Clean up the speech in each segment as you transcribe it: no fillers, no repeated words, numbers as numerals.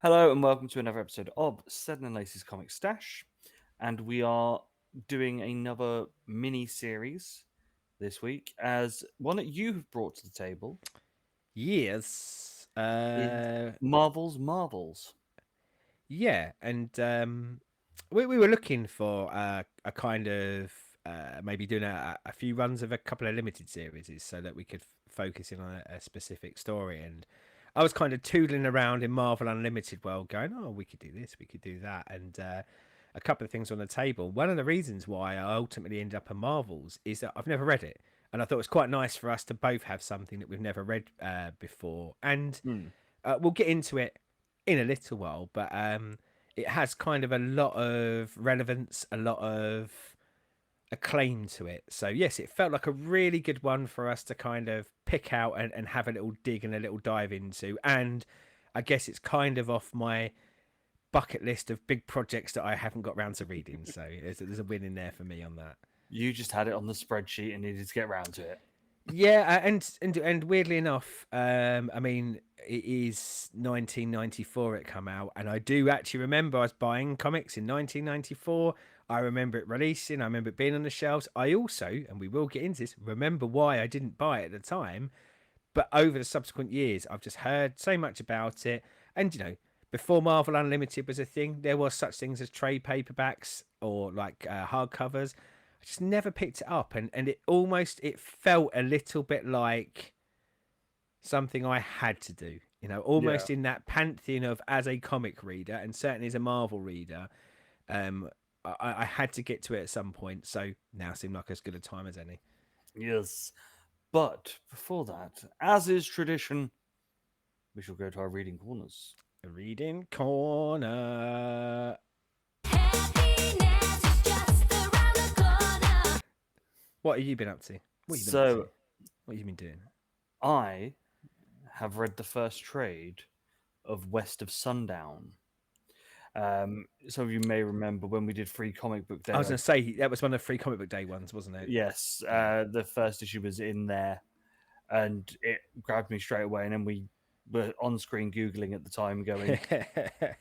Hello and welcome to another episode of Seddon and Laceys Comic Stash. And we are doing another mini series this week as one that you've brought to the table Yes. is Marvel's Marvels. Yeah, and we were looking for a kind of maybe doing a few runs of a couple of limited series so that we could focus in on a specific story. And I was kind of toodling around in Marvel Unlimited world, going, "Oh, we could do this, we could do that," and a couple of things on the table. One of the reasons why I ultimately ended up at Marvels is that I've never read it, and I thought it was quite nice for us to both have something that we've never read before, and Hmm. we'll get into it in a little while, but it has kind of a lot of relevance, a lot of acclaim to it. So yes, it felt like a really good one for us to kind of pick out and have a little dig and a little dive into. And I guess it's kind of off my bucket list of big projects that I haven't got round to reading. So there's a win in there for me on that. You just had it on the spreadsheet and needed to get round to it. Yeah, and weirdly enough, I mean, it is 1994 it come out, and I do actually remember I was buying comics in 1994. I remember it releasing. I remember it being on the shelves. I also, and we will get into this, remember why I didn't buy it at the time. But over the subsequent years, I've just heard so much about it, and before Marvel Unlimited was a thing, there was such things as trade paperbacks or like hardcovers. I just never picked it up, and it felt a little bit like something I had to do. Yeah. Almost in that pantheon of as a comic reader and certainly as a Marvel reader, um, I had to get to it at some point. So now seemed like as good a time as any. Yes. But before that, as is tradition, we shall go to our reading corners. Reading corner. Happiness is just around the corner. What have you been up to? What have you been up to? So What have you been doing? I have read the first trade of West of Sundown. Some of you may remember when we did Free Comic Book I Day. was going to say that was one of the free comic book day ones, wasn't it? Yes, Yeah. the first issue was in there, and it grabbed me straight away. And then we were on screen googling at the time, going,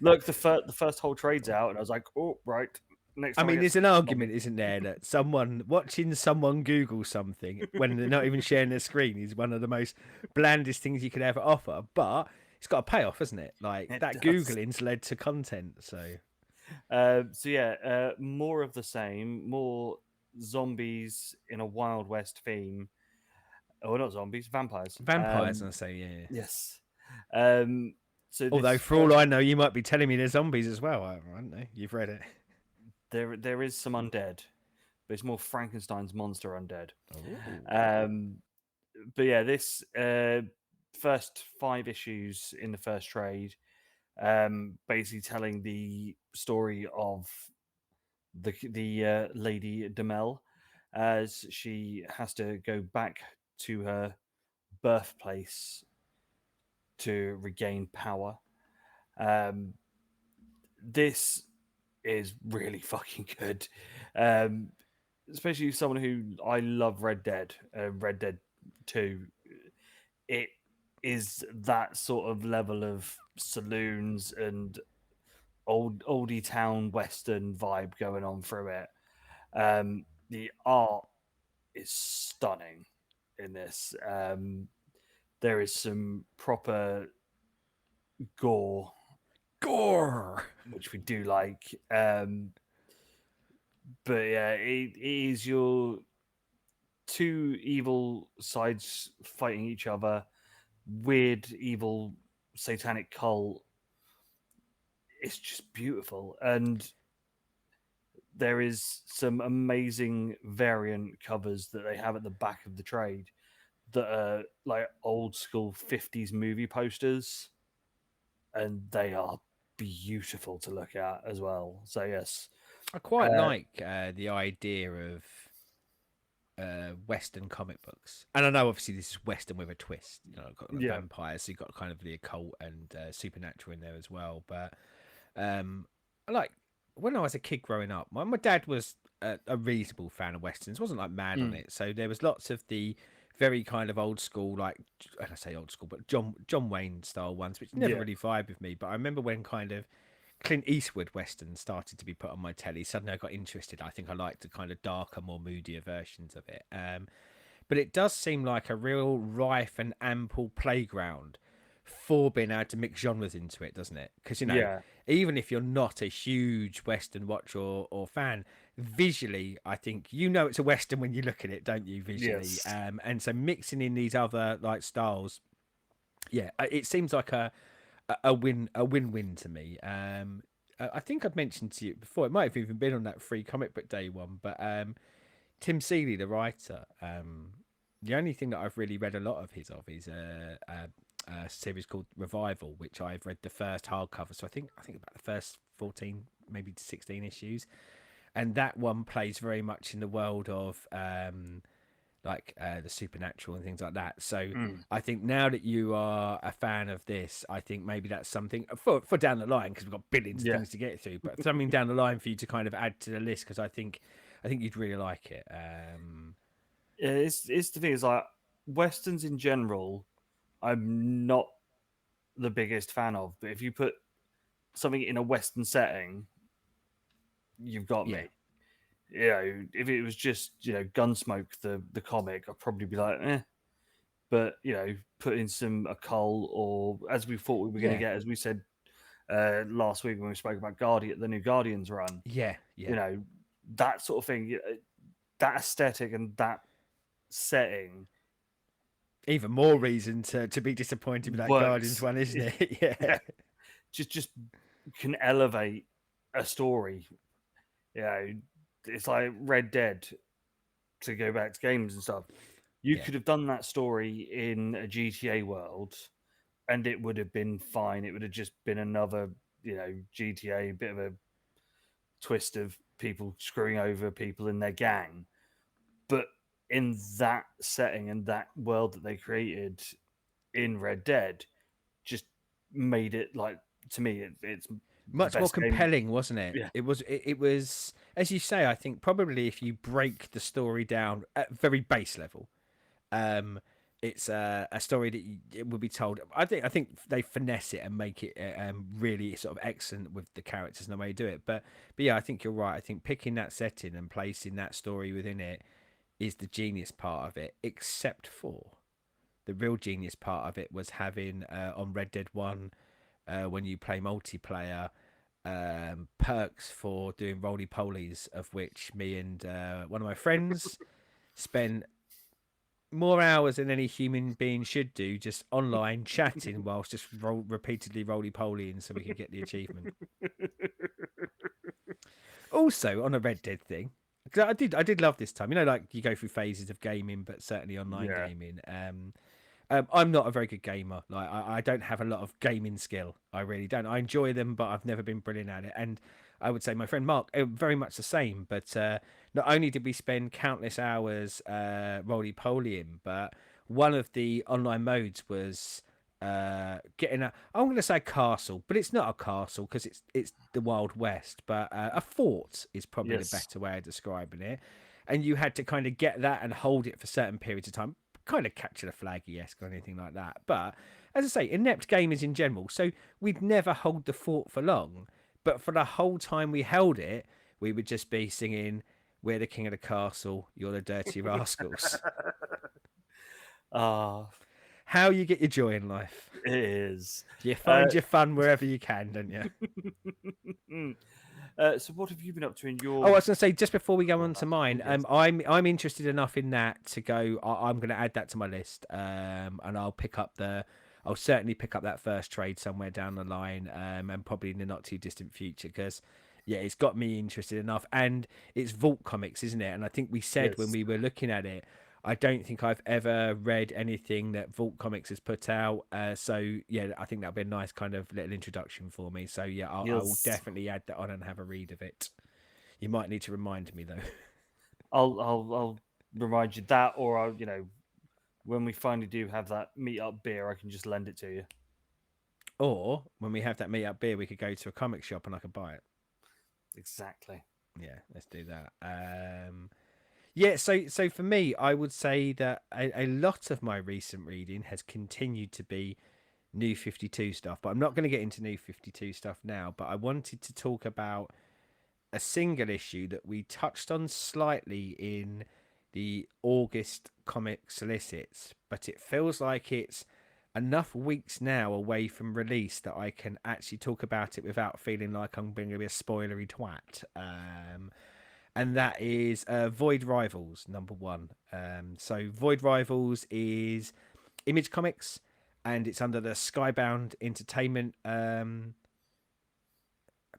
"Look, the first whole trade's out," and I was like, "Oh, right." Next I time I mean, get there's an something, argument, isn't there, that someone watching someone Google something when they're not even sharing their screen is one of the most blandest things you could ever offer. But it's got a payoff, hasn't it? Like it that does. Googling's led to content. So So yeah, more of the same, more zombies in a Wild West theme. Oh, not zombies, vampires. vampires, I say, yeah. Yes. Um, so Although this for all first, I know, you might be telling me there's zombies as well. I don't know. You've read it. there is some undead, but it's more Frankenstein's monster undead. Oh. Um, but yeah, this first five issues in the first trade, basically telling the story of the Lady Demel as she has to go back to her birthplace to regain power. Um, this is really fucking good. Um, Especially someone who I love Red Dead 2. It is that sort of level of saloons and oldie town western vibe going on through it. The art is stunning in this. There is some proper gore, Gore. which we do like. But yeah, it is your two evil sides fighting each other, weird, evil, satanic cult. It's just beautiful. And there is some amazing variant covers that they have at the back of the trade that are like old school 50s movie posters, and they are beautiful to look at as well. So, yes. I quite Uh, like the idea of Western comic books, and I know obviously this is Western with a twist. Got like yeah. vampires, so you got kind of the occult and supernatural in there as well. But I like when I was a kid growing up, my dad was a reasonable fan of westerns. Wasn't like mad on Mm, it, so there was lots of the very kind of old school, like I say old school, but John Wayne style ones, which never Yeah. really vibe with me. But I remember when kind of Clint Eastwood westerns started to be put on my telly. Suddenly I got interested. I think I liked the kind of darker, more moodier versions of it. But it does seem like a real rife and ample playground for being able to mix genres into it, doesn't it? Because, you know, Yeah. even if you're not a huge Western watcher or fan, visually, I think you know it's a Western when you look at it, don't you, visually? Yes. And so mixing in these other like styles, yeah, it seems like a win-win to me. I think I've mentioned to you before. It might have even been on that free comic book day one, but Tim Seeley, the writer, the only thing that I've really read a lot of his of is a series called Revival, which I've read the first hardcover. So I think about the first 14, maybe 16 issues, and that one plays very much in the world of the supernatural and things like that. So Mm. I think now that you are a fan of this, I think maybe that's something for down the line because we've got billions of Yeah. things to get through, but something down the line for you to kind of add to the list because I think you'd really like it. Yeah, it's the thing is like westerns in general. I'm not the biggest fan of, but if you put something in a western setting, you've got Yeah, me. You know, if it was just Gunsmoke the comic, I'd probably be like, eh. But put in some occult or as we thought we were going to yeah, get, as we said last week when we spoke about the new Guardians run. yeah, You yeah. know, that sort of thing, that aesthetic and that setting Even more reason to be disappointed with that Guardians works. one, isn't it? Yeah, Yeah, just can elevate a story. It's like Red Dead, to go back to games and stuff. You yeah. could have done that story in a GTA world and it would have been fine. It would have just been another, GTA, bit of a twist of people screwing over people in their gang. But in that setting and that world that they created in Red Dead, just made it like, to me, it's the Much more best game. compelling, wasn't it? Yeah. It was, as you say. I think probably if you break the story down at very base level, um, it's a story that it will be told. I think they finesse it and make it really sort of excellent with the characters and the way you do it. But yeah, I think you're right. I think picking that setting and placing that story within it is the genius part of it. Except for the real genius part of it was having on Red Dead One when you play multiplayer. Perks for doing roly polies, of which me and one of my friends spent more hours than any human being should do just online chatting whilst just repeatedly roly polying so we could get the achievement. Also, on a Red Dead thing, 'cause I did love this time. You know, like you go through phases of gaming, but certainly online Yeah. gaming. I'm not a very good gamer. Like I don't have a lot of gaming skill. I really don't. I enjoy them, but I've never been brilliant at it. And I would say my friend Mark, very much the same. But not only did we spend countless hours roly polying, but one of the online modes was getting a. I'm going to say castle, but it's not a castle because it's the Wild West. But a fort is probably the Yes. better way of describing it. And you had to kind of get that and hold it for certain periods of time, kind of capture the flaggy esque or anything like that. But as I say, inept gamers in general. So we'd never hold the fort for long, but for the whole time we held it, we would just be singing, "We're the king of the castle, you're the dirty rascals." Ah, How you get your joy in life? it is. You Uh, find your fun wherever you can, don't you? so what have you been up to in Oh, I your was going to say just before we go on to life? mine, Yes. I'm interested enough in that to go. I'm going to add that to my list, and I'll certainly pick up that first trade somewhere down the line, and probably in the not too distant future because. Yeah, it's got me interested enough, and it's Vault Comics, isn't it? And I think we said when Yes. we were looking at it, I don't think I've ever read anything that Vault Comics has put out. So yeah, I think that'll be a nice kind of little introduction for me. So yeah, I will Yes. definitely add that on and have a read of it. You might need to remind me though. I'll remind you that, or when we finally do have that meet up beer, I can just lend it to you. Or when we have that meet up beer, we could go to a comic shop and I could buy it. Exactly. Yeah, let's do that. Yeah, so for me, I would say that a lot of my recent reading has continued to be New 52 stuff, but I'm not going to get into New 52 stuff now. But I wanted to talk about a single issue that we touched on slightly in the August comic solicits, but it feels like it's enough weeks now away from release that I can actually talk about it without feeling like I'm going to be a spoilery twat. And that is Void Rivals #1. So Void Rivals is Image Comics, and it's under the Skybound Entertainment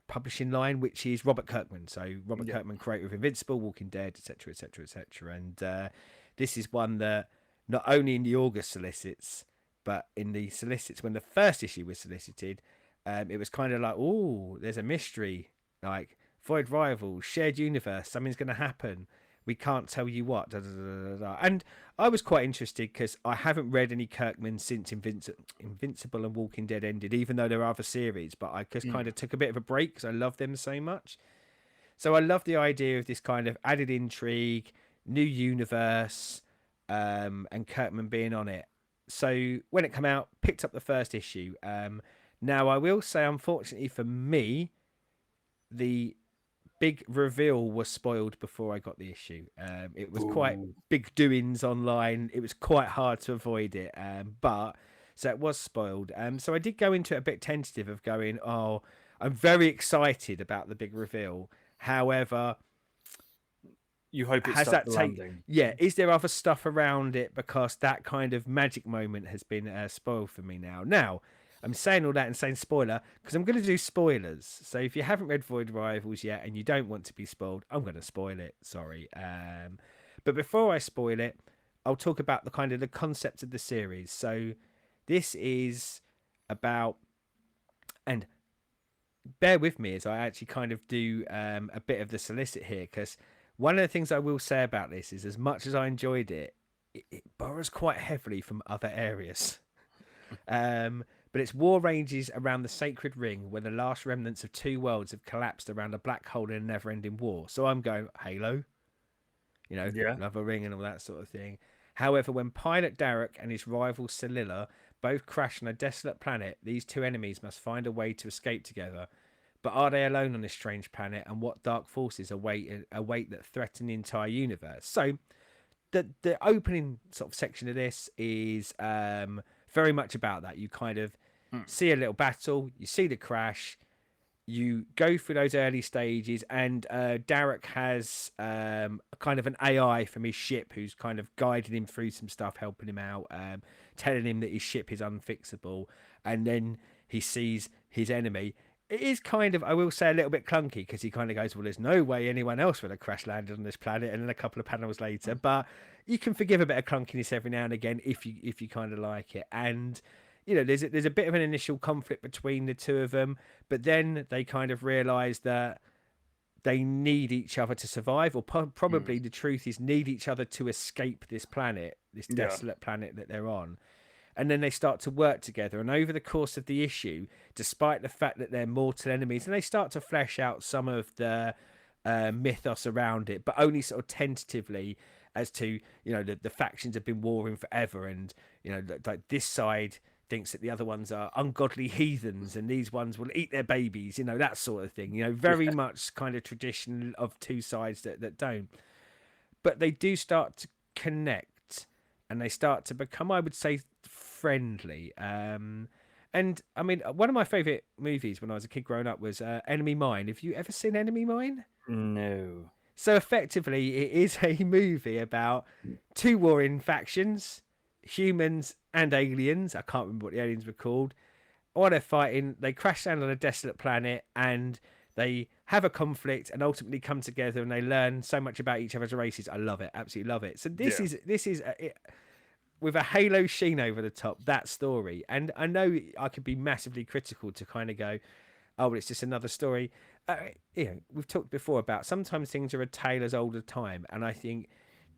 publishing line, which is Robert Kirkman. So Robert Yeah. Kirkman, creator of Invincible, Walking Dead, etc., etc., etc. And this is one that not only in the August solicits, but in the solicits when the first issue was solicited, it was kind of like, oh, there's a mystery, like Void Rivals, shared universe, something's going to happen. We can't tell you what. Da, da, da, da, da. And I was quite interested because I haven't read any Kirkman since Invincible and Walking Dead ended, even though there are other series. But I just kind of took a bit of a break because I love them so much. So I love the idea of this kind of added intrigue, new universe, and Kirkman being on it. So when it came out, picked up the first issue. Now I will say, unfortunately for me, the big reveal was spoiled before I got the issue. It was quite Ooh. big doings online. It was quite hard to avoid it. But so it was spoiled. So I did go into it a bit tentative of going, oh, I'm very excited about the big reveal. However, You hope it's has stuck that the take? landing. Yeah, is there other stuff around it? Because that kind of magic moment has been spoiled for me now. Now, I'm saying all that and saying spoiler because I'm going to do spoilers. So if you haven't read Void Rivals yet and you don't want to be spoiled, I'm going to spoil it. Sorry. But before I spoil it, I'll talk about the kind of the concept of the series. So this is about, and bear with me as I actually kind of do a bit of the solicit here, because one of the things I will say about this is, as much as I enjoyed it, it borrows quite heavily from other areas. But its war ranges around the Sacred Ring, where the last remnants of two worlds have collapsed around a black hole in a never-ending war. So I'm going Halo, you know, Yeah. another ring and all that sort of thing. However, when pilot Derek and his rival Celilla both crash on a desolate planet, these two enemies must find a way to escape together. But are they alone on this strange planet, and what dark forces await that threaten the entire universe? So the opening sort of section of this is very much about that. You kind of see a little battle, you see the crash, you go through those early stages, and Derek has kind of an AI from his ship who's kind of guiding him through some stuff, helping him out, telling him that his ship is unfixable, and then he sees his enemy. It is kind of, I will say, a little bit clunky because he kind of goes, well, there's no way anyone else would have crash landed on this planet, and then a couple of panels later, but you can forgive a bit of clunkiness every now and again if you kind of like it. And you know, there's a bit of an initial conflict between the two of them, but then they kind of realize that they need each other to survive, or probably the truth is need each other to escape this planet, this Yeah. desolate planet that they're on. And then they start to work together, and over the course of the issue, despite the fact that they're mortal enemies, and they start to flesh out some of the mythos around it, but only sort of tentatively, as to, you know, the factions have been warring forever, and you know, like this side thinks that the other ones are ungodly heathens, and these ones will eat their babies, you know, that sort of thing. You know, very much kind of tradition of two sides that don't. But they do start to connect, and they start to become, I would say, friendly. And I mean, one of my favorite movies when I was a kid growing up was Enemy Mine. Have you ever seen Enemy Mine? No. So effectively, it is a movie about two warring factions, humans and aliens. I can't remember what the aliens were called. While they're fighting, they crash down on a desolate planet, and they have a conflict and ultimately come together, and they learn so much about each other's races. I love it, absolutely love it. So this is with a Halo sheen over the top, that story. And I know I could be massively critical to kind of go, oh, well, it's just another story. You know, we've talked before about sometimes things are a tale as old as time, and I think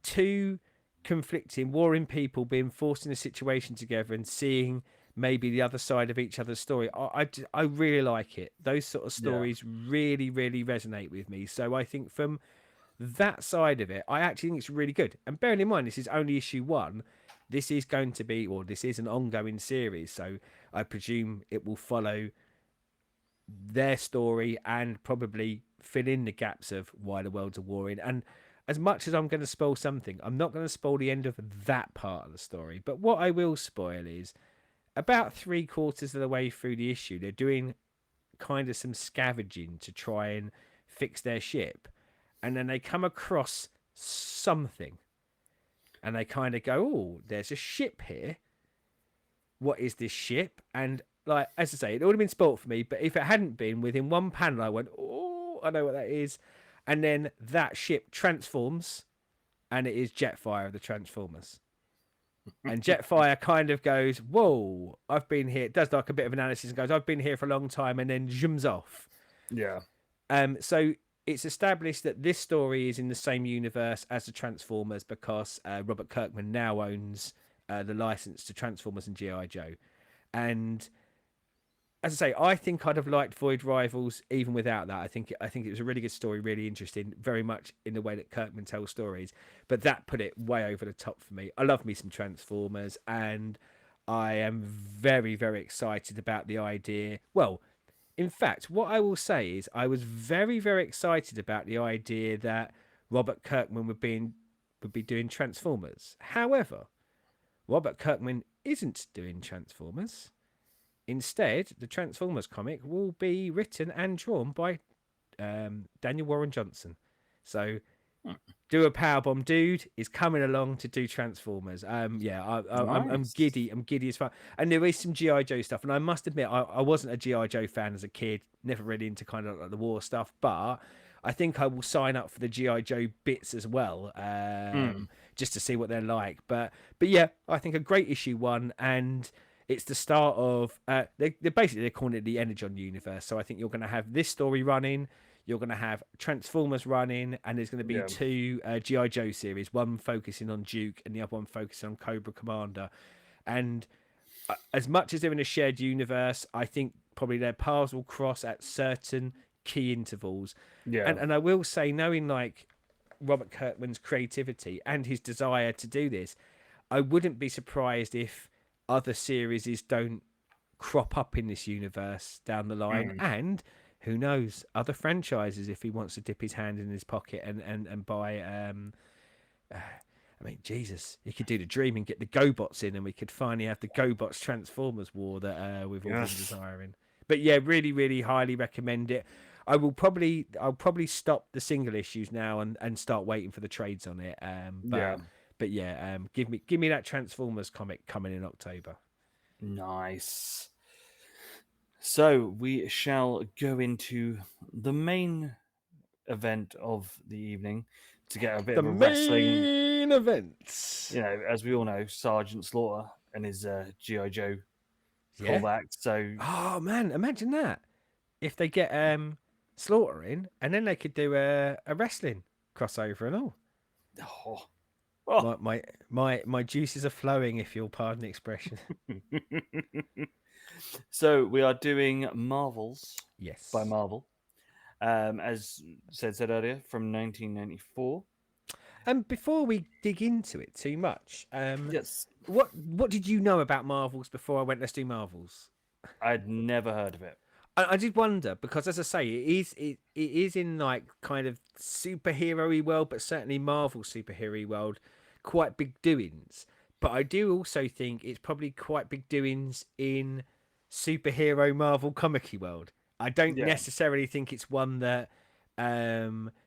two conflicting, warring people being forced in a situation together and seeing maybe the other side of each other's story, I really like it. Those sort of stories really, really resonate with me. So I think from that side of it, I actually think it's really good. And bearing in mind, this is only issue one. This is going to be, or this is an ongoing series, so I presume it will follow their story and probably fill in the gaps of why the world's a warring. And as much as I'm going to spoil something, I'm not going to spoil the end of that part of the story. But what I will spoil is about 3/4 of the way through the issue, they're doing kind of some scavenging to try and fix their ship. And then they come across something and they kind of go, oh, there's a ship here. What is this ship? And like, as I say, it would have been spoilt for me, but if it hadn't been, within one panel, I went, oh, I know what that is. And then that ship transforms and it is Jetfire of the Transformers. And Jetfire kind of goes, whoa, I've been here. It does like a bit of analysis and goes, I've been here for a long time, and then zooms off. Yeah. So it's established that this story is in the same universe as the Transformers because Robert Kirkman now owns the license to Transformers and G.I. Joe. And as I say, I think I'd have liked Void Rivals even without that. I think it was a really good story, really interesting, very much in the way that Kirkman tells stories. But that put it way over the top for me. I love me some Transformers, and I am very, very excited about the idea. Well, in fact, what I will say is I was very, very excited about the idea that Robert Kirkman would be doing Transformers. However, Robert Kirkman isn't doing Transformers. Instead, the Transformers comic will be written and drawn by Daniel Warren Johnson. So, Do a Powerbomb Dude is coming along to do Transformers. I'm Nice. giddy. I'm giddy as fuck. And there is some GI Joe stuff. And I must admit, I wasn't a GI Joe fan as a kid. Never really into kind of like the war stuff. But I think I will sign up for the GI Joe bits as well, just to see what they're like. But yeah, I think a great issue one, and it's the start of they're calling it the Energon universe. So I think you're going to have this story running. You're going to have Transformers running, and there's going to be two G.I. Joe series, one focusing on Duke and the other one focusing on Cobra Commander. And as much as they're in a shared universe, I think probably their paths will cross at certain key intervals. Yeah. And I will say, knowing like Robert Kirkman's creativity and his desire to do this, I wouldn't be surprised if other series don't crop up in this universe down the line. And who knows, other franchises if he wants to dip his hand in his pocket and buy I mean, Jesus, he could do the dream and get the GoBots in, and we could finally have the GoBots Transformers war that we've all been desiring. But yeah, really, really highly recommend it. I'll probably stop the single issues now and start waiting for the trades on it. But yeah, give me that Transformers comic coming in October. Nice. So we shall go into the main event of the evening to get a bit The of a wrestling. main event. You know, as we all know, Sergeant Slaughter and his GI Joe Yeah. callback. So Oh man, imagine that. If they get Slaughter in, and then they could do a wrestling crossover and all. oh. My juices are flowing, if you'll pardon the expression. So we are doing Marvels Yes. by Marvel, as said earlier, from 1994. And before we dig into it too much, Yes, what did you know about Marvels before I went, let's do Marvels? I'd never heard of it. I did wonder because, as I say, it is in like kind of superhero-y world, but certainly Marvel superhero-y world, quite big doings. But I do also think it's probably quite big doings in superhero Marvel comic-y world. I don't Yeah. necessarily think it's one that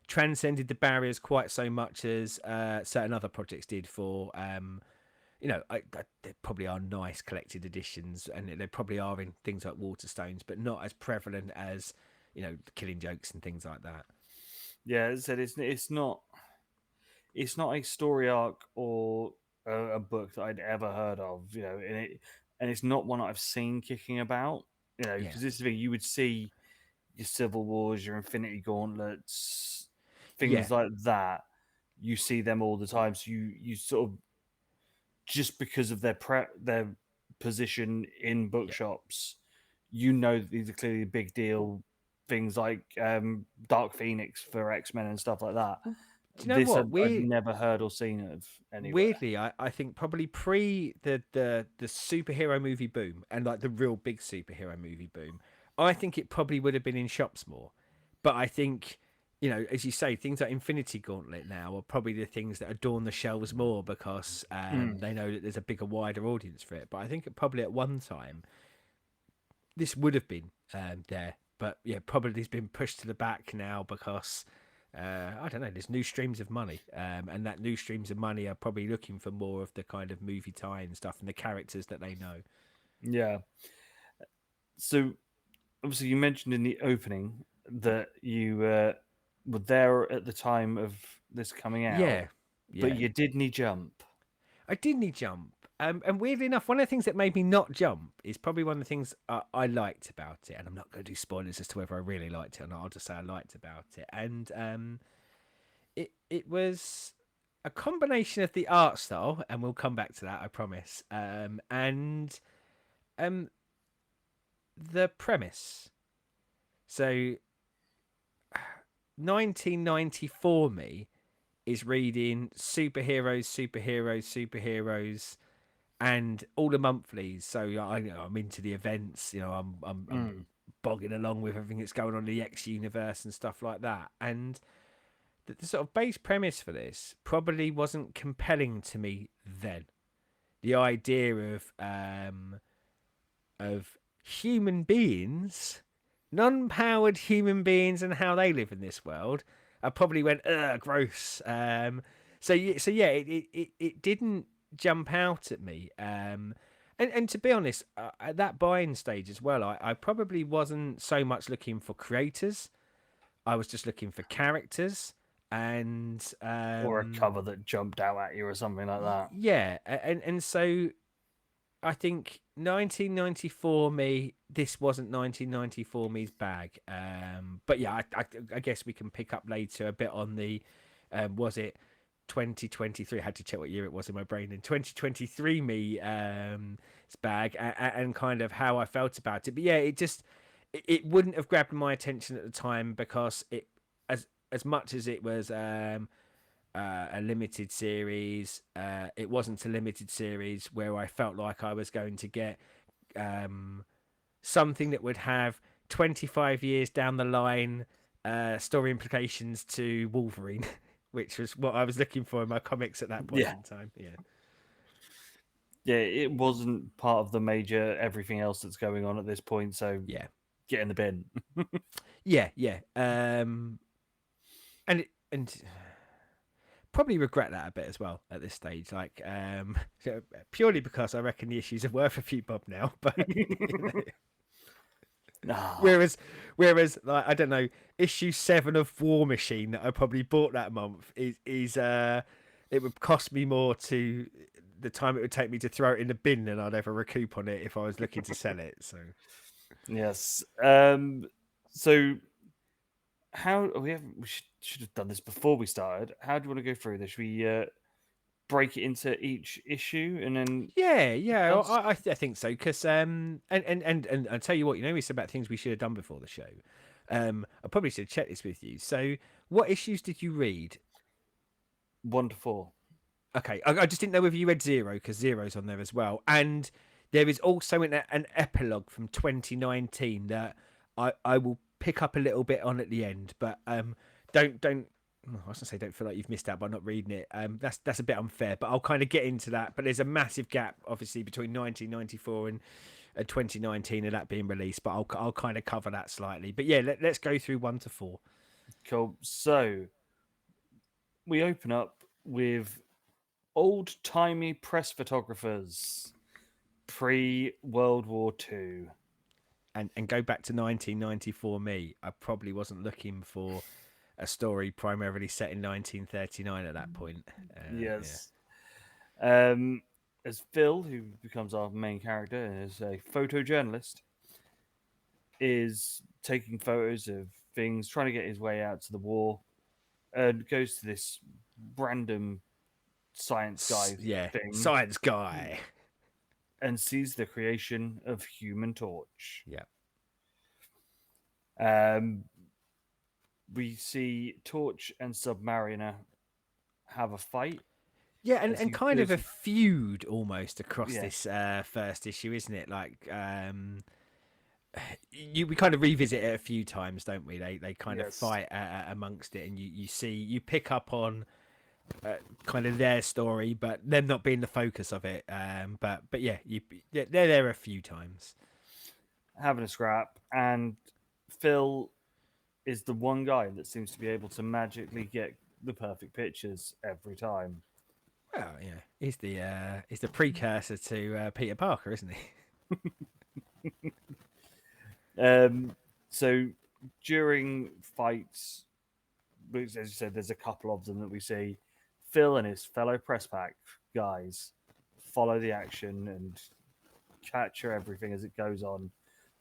transcended the barriers quite so much as certain other projects did for there probably are nice collected editions, and there probably are in things like Waterstones, but not as prevalent as Killing Jokes and things like that. Yeah, as I said, it's not a story arc or a book that I'd ever heard of. And it's not one I've seen kicking about. Because this is the thing, you would see your Civil Wars, your Infinity Gauntlets, things like that. You see them all the time, so you sort of, just because of their position in bookshops, that these are clearly a big deal. Things like Dark Phoenix for X-Men and stuff like that. Do you know This what? I've never heard or seen of anywhere. Weirdly, I think probably pre the superhero movie boom and like the real big superhero movie boom, I think it probably would have been in shops more. But I think, you know, as you say, things like Infinity Gauntlet now are probably the things that adorn the shelves more because they know that there's a bigger, wider audience for it. But I think it probably at one time this would have been there, but yeah, probably has been pushed to the back now because I don't know. There's new streams of money, and that new streams of money are probably looking for more of the kind of movie tie and stuff and the characters that they know. Yeah. So obviously, you mentioned in the opening that you were there at the time of this coming out, Yeah, but yeah. you didn't jump. I didn't jump. And weirdly enough, one of the things that made me not jump is probably one of the things I liked about it. And I'm not going to do spoilers as to whether I really liked it or not. I'll just say I liked about it. And it was a combination of the art style, and we'll come back to that, I promise. And um, the premise. So, 1994 me is reading superheroes, and all the monthlies. So I'm into the events. You know, I'm bogging along with everything that's going on in the X universe and stuff like that. And the sort of base premise for this probably wasn't compelling to me then. The idea of human beings, non-powered human beings, and how they live in this world, I probably went, ugh, gross. So yeah, it didn't jump out at me. And to be honest, at that buying stage as well, I probably wasn't so much looking for creators. I was just looking for characters and Or a cover that jumped out at you or something like that. yeah, and so I think 1994 me, this wasn't 1994 me's bag. But yeah, I guess we can pick up later a bit on the, was it 2023? I had to check what year it was in my brain. In 2023 me, it's bag and kind of how I felt about it. But yeah, it wouldn't have grabbed my attention at the time because it, as much as it was, a limited series. It wasn't a limited series where I felt like I was going to get something that would have 25 years down the line story implications to Wolverine, which was what I was looking for in my comics at that point Yeah. in time. Yeah. Yeah, it wasn't part of the major everything else that's going on at this point, so Yeah. get in the bin. Yeah. And probably regret that a bit as well at this stage, like so purely because I reckon the issues are worth a few bob now, but Ah, whereas like I don't know, issue 7 of War Machine that I probably bought that month is it would cost me more to the time it would take me to throw it in the bin than I'd ever recoup on it if I was looking to sell it. So yes. So how we should have done this before we started. How do you want to go through this? Should we break it into each issue and then yeah, discuss? I think so because and I'll tell you what, you know, we said about things we should have done before the show. I probably should check this with you. So, what issues did you read? 1 to 4. Okay, I just didn't know whether you read Zero because Zero's on there as well, and there is also an epilogue from 2019 that I will pick up a little bit on at the end, but don't. I was gonna say don't feel like you've missed out by not reading it. That's a bit unfair, but I'll kind of get into that. But there's a massive gap, obviously, between 1994 and 2019 and that being released. But I'll kind of cover that slightly. But yeah, let's go through 1 to 4. Cool. So we open up with old-timey press photographers pre World War II. And go back to 1994 me, I probably wasn't looking for a story primarily set in 1939 at that point. Yes. As Phil, who becomes our main character and is a photojournalist, is taking photos of things, trying to get his way out to the war, and goes to this random science guy thing Science guy. and sees the creation of Human Torch. Yeah. We see Torch and Submariner have a fight. Yeah, as and he kind of a goes- feud almost across Yeah. this first issue, isn't it? Like, we kind of revisit it a few times, don't we? They kind of Yes. fight amongst it, and you pick up on kind of their story, but them not being the focus of it. But yeah, they're there a few times. Having a scrap, and Phil is the one guy that seems to be able to magically get the perfect pictures every time. Well, yeah, he's the precursor to Peter Parker, isn't he? So during fights, as you said, there's a couple of them that we see. Phil and his fellow press pack guys follow the action and capture everything as it goes on,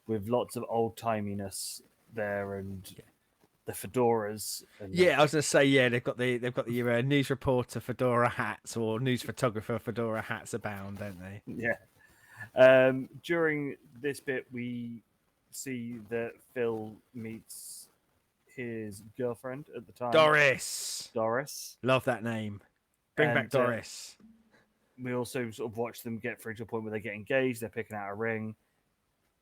with lots of old timiness there and the fedoras and Yeah, I was gonna say, yeah, they've got the news reporter fedora hats or news photographer fedora hats abound, don't they? yeah. During this bit, we see that Phil meets his girlfriend at the time, Doris, Doris, love that name. Bring back and Doris. we also sort of watch them get through to a point where they get engaged, they're picking out a ring,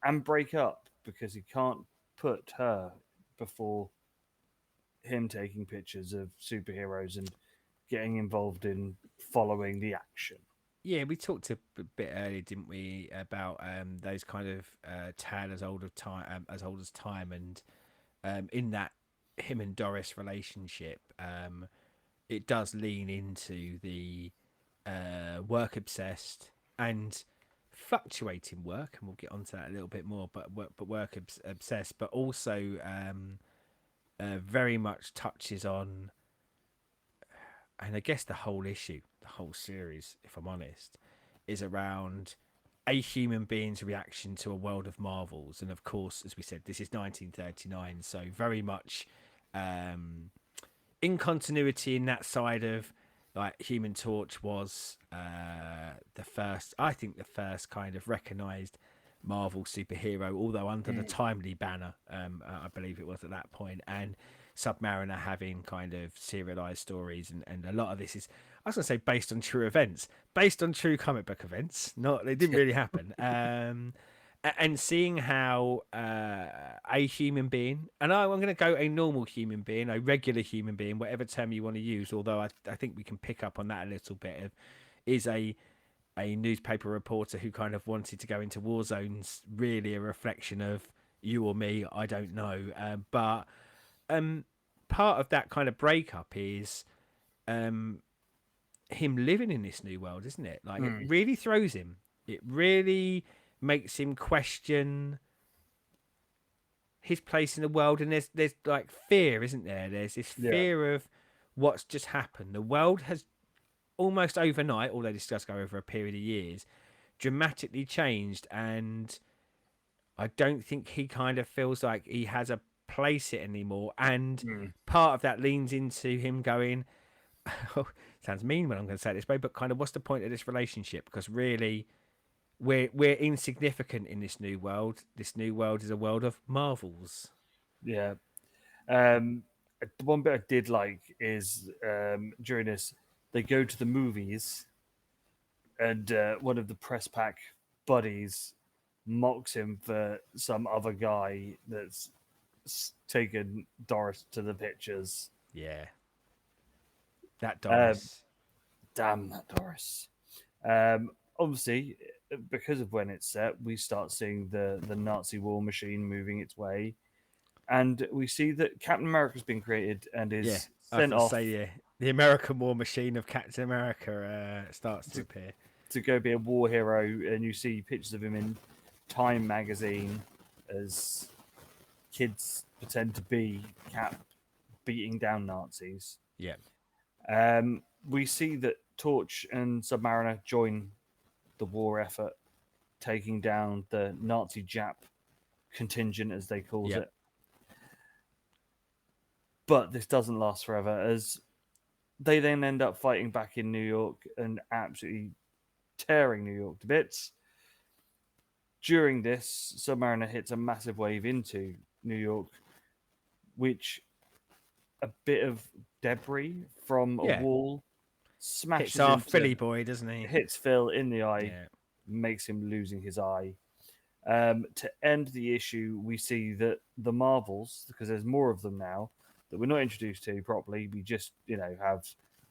and break up because he can't put her before him taking pictures of superheroes and getting involved in following the action. Yeah, we talked a bit earlier, didn't we, about those kind of tale as old as time, and in that him and Doris relationship, it does lean into the work obsessed and fluctuating work, and we'll get onto that a little bit more. But work obsessed, but also very much touches on, and I guess the whole issue, the whole series, if I'm honest, is around a human being's reaction to a world of marvels. And of course, as we said, this is 1939, so very much in continuity in that side of, like, Human Torch was the first kind of recognized Marvel superhero, although under the Timely banner, I believe it was at that point, and Submariner having kind of serialized stories, and a lot of this is, I was going to say, based on true events, based on true comic book events. Not, they didn't really happen. And seeing how a human being, and I'm going to go a normal human being, a regular human being, whatever term you want to use, although I think we can pick up on that a little bit, is a newspaper reporter who kind of wanted to go into war zones, really a reflection of you or me, I don't know. But part of that kind of breakup is him living in this new world, isn't it? Like, it really throws him. It really makes him question his place in the world, and there's like fear, isn't there? There's this fear of what's just happened. The world has almost overnight, although this does go over a period of years, dramatically changed, and I don't think he kind of feels like he has a place it anymore. And part of that leans into him going, sounds mean when I'm going to say it this way, but kind of, what's the point of this relationship? Because really, we're insignificant in this new world. This new world is a world of marvels. Yeah. The one bit I did like is during this, they go to the movies, and one of the press pack buddies mocks him for some other guy that's taken Doris to the pictures. Yeah, that Doris. Damn that Doris. Obviously, because of when it's set, we start seeing the Nazi war machine moving its way, and we see that Captain America's been created and is Yeah, I sent was off gonna say, yeah, the American war machine of Captain America starts to appear. to go be a war hero, and you see pictures of him in Time magazine as kids pretend to be Cap beating down Nazis. Yeah, We see that Torch and Submariner join the war effort, taking down the Nazi Jap contingent, as they call Yep. it. But this doesn't last forever, as they then end up fighting back in New York and absolutely tearing New York to bits. During this, Submariner hits a massive wave into New York, which a bit of debris from Yeah. a wall Hits smashes our into, Philly boy, doesn't he? hits Phil in the eye, Yeah. makes him losing his eye. To end the issue, we see that the Marvels, because there's more of them now that we're not introduced to properly. We just, have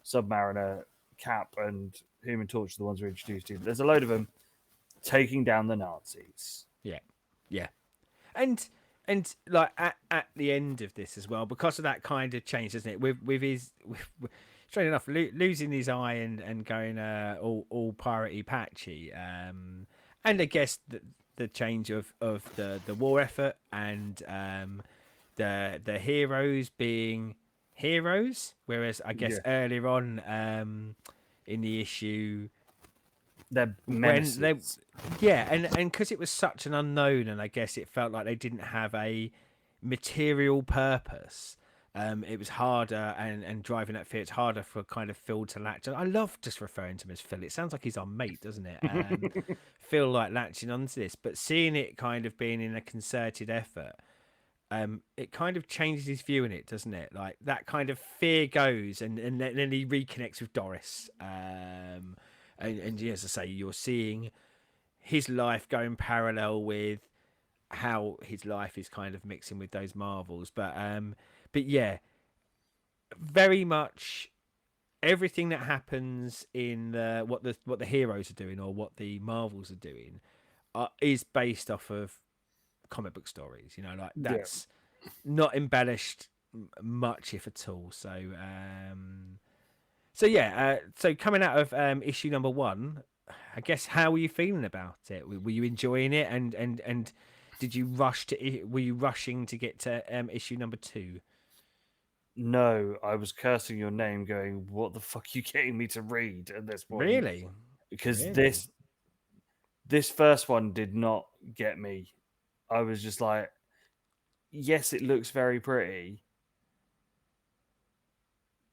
Submariner, Cap, and Human Torch are the ones we're introduced to. But there's a load of them taking down the Nazis. Yeah. Yeah. And like at the end of this as well, because of that kind of change, isn't it? With his straight enough losing his eye and going all piratey patchy, and I guess the change of the war effort and the heroes being heroes, whereas I guess Yeah. earlier on in the issue They're when they menaces. yeah and because it was such an unknown and I guess it felt like they didn't have a material purpose, it was harder and driving that fear, it's harder for kind of Phil to latch. And I love just referring to him as Phil, it sounds like he's our mate, doesn't it? Phil like latching onto this, but seeing it kind of being in a concerted effort, it kind of changes his view in it, doesn't it? Like that kind of fear goes, and then he reconnects with Doris. And as I say, you're seeing his life going parallel with how his life is kind of mixing with those Marvels. But yeah, very much everything that happens in what the heroes are doing or what the Marvels are doing is based off of comic book stories. Like Yeah. that's not embellished much, if at all. So yeah, so coming out of issue number 1, I guess how were you feeling about it? Were you enjoying it, and did you were you rushing to get to issue number 2? No, I was cursing your name, going, "What the fuck are you getting me to read?" At this point, Really, because really. this first one did not get me. I was just like, yes, it looks very pretty,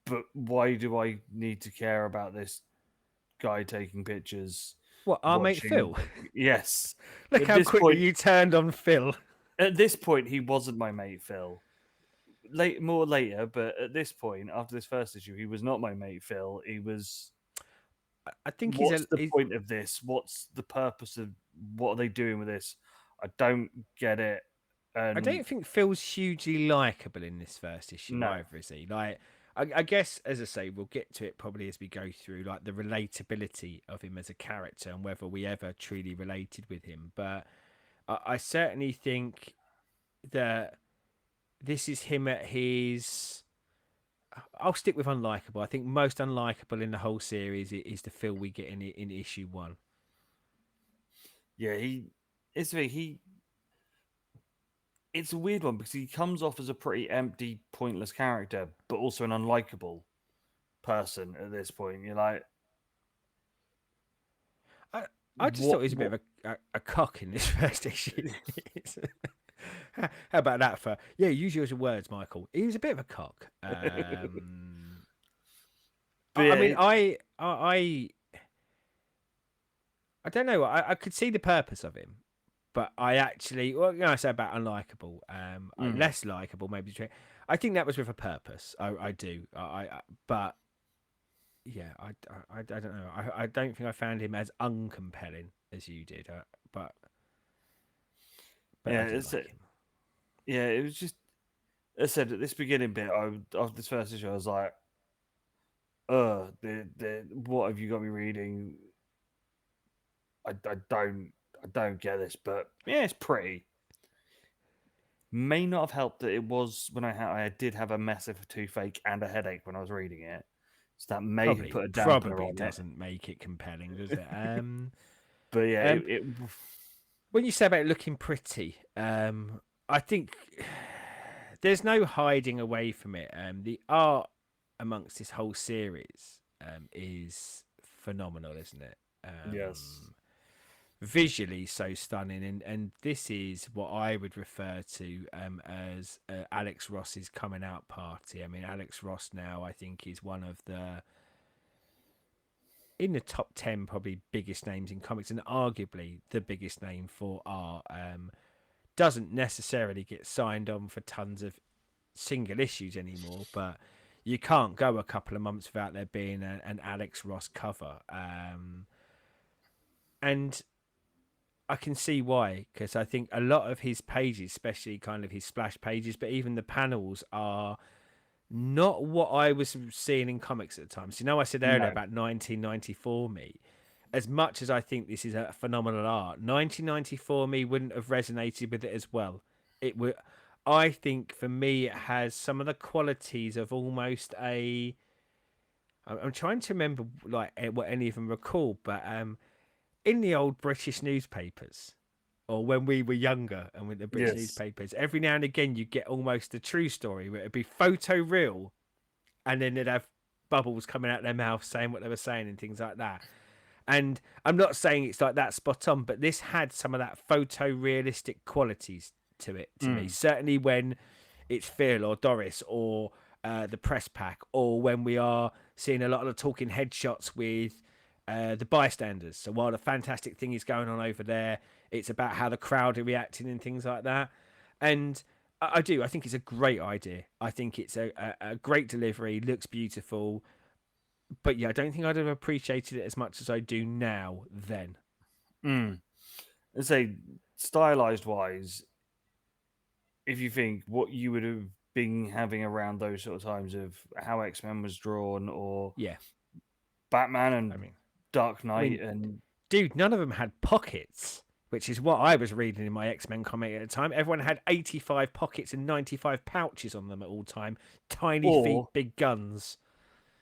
but why do I need to care about this guy taking pictures, What, our mate watching? Phil? Yes, Look at how this quickly point, you turned on Phil. he wasn't my mate Phil. More later, but at this point, after this first issue, he was not my mate Phil. He was. I think What's the point of this? What's the purpose of what are they doing with this? I don't get it. I And don't think Phil's hugely likable in this first issue no, either, is he? Like, I guess, as I say, we'll get to it probably as we go through, like the relatability of him as a character and whether we ever truly related with him. But I certainly think that this is him at his. I'll stick with unlikable. I think most unlikable in the whole series is the Phil we get in issue 1. yeah, it's a weird one because he comes off as a pretty empty, pointless character, but also an unlikable person at this point. You're like, I just thought what? he was a bit of a cock in this first issue. How about that for use your words, Michael. He was a bit of a cock. But I mean, yeah, I don't know. I could see the purpose of him, but I actually, I say about unlikable, less likable, maybe. I think that was with a purpose. I do. But yeah, I don't know. I don't think I found him as uncompelling as you did. But I yeah, did like him. yeah, it was just. As I said at this beginning bit, after this first issue, I was like, what have you got me reading? I don't get this, but yeah, it's pretty. May not have helped that it was when I did have a massive toothache and a headache when I was reading it, so that may have put a dampener Probably on it. doesn't make it compelling, does it? But yeah, Um, it when you say about looking pretty, I think there's no hiding away from it. The art amongst this whole series is phenomenal, isn't it? yes, Visually so stunning, and this is what I would refer to as Alex Ross's coming out party. I mean, Alex Ross now I think is one of the in the top 10 probably biggest names in comics and arguably the biggest name for art. Doesn't necessarily get signed on for tons of single issues anymore, but you can't go a couple of months without there being an Alex Ross cover. And I can see why, because I think a lot of his pages, especially kind of his splash pages, but even the panels are not what I was seeing in comics at the time. So, I said earlier No. about 1994 me. As much as I think this is a phenomenal art, 1994 me wouldn't have resonated with it as well. It would, I think, for me, it has some of the qualities of almost a. I'm trying to remember like what any of them were called, but in the old British newspapers, or when we were younger and with the British Yes. newspapers, every now and again you get almost a true story where it'd be photo real, and then they'd have bubbles coming out their mouth saying what they were saying and things like that. And I'm not saying it's like that spot on, but this had some of that photorealistic qualities to it to me. Mm. Certainly when it's Phil or Doris or the press pack, or when we are seeing a lot of the talking headshots with the bystanders. So while the fantastic thing is going on over there, it's about how the crowd are reacting and things like that. And I do. I think it's a great idea. I think it's a great delivery. Looks beautiful, but yeah, I don't think I'd have appreciated it as much as I do now. Then, Mm. Let's say stylized wise, if you think what you would have been having around those sort of times of how X-Men was drawn, or yeah, Batman I and mean, Dark I Knight, mean, and dude, none of them had pockets, which is what I was reading in my X-Men comic at the time. Everyone had 85 pockets and 95 pouches on them at all time. Tiny feet, or big guns.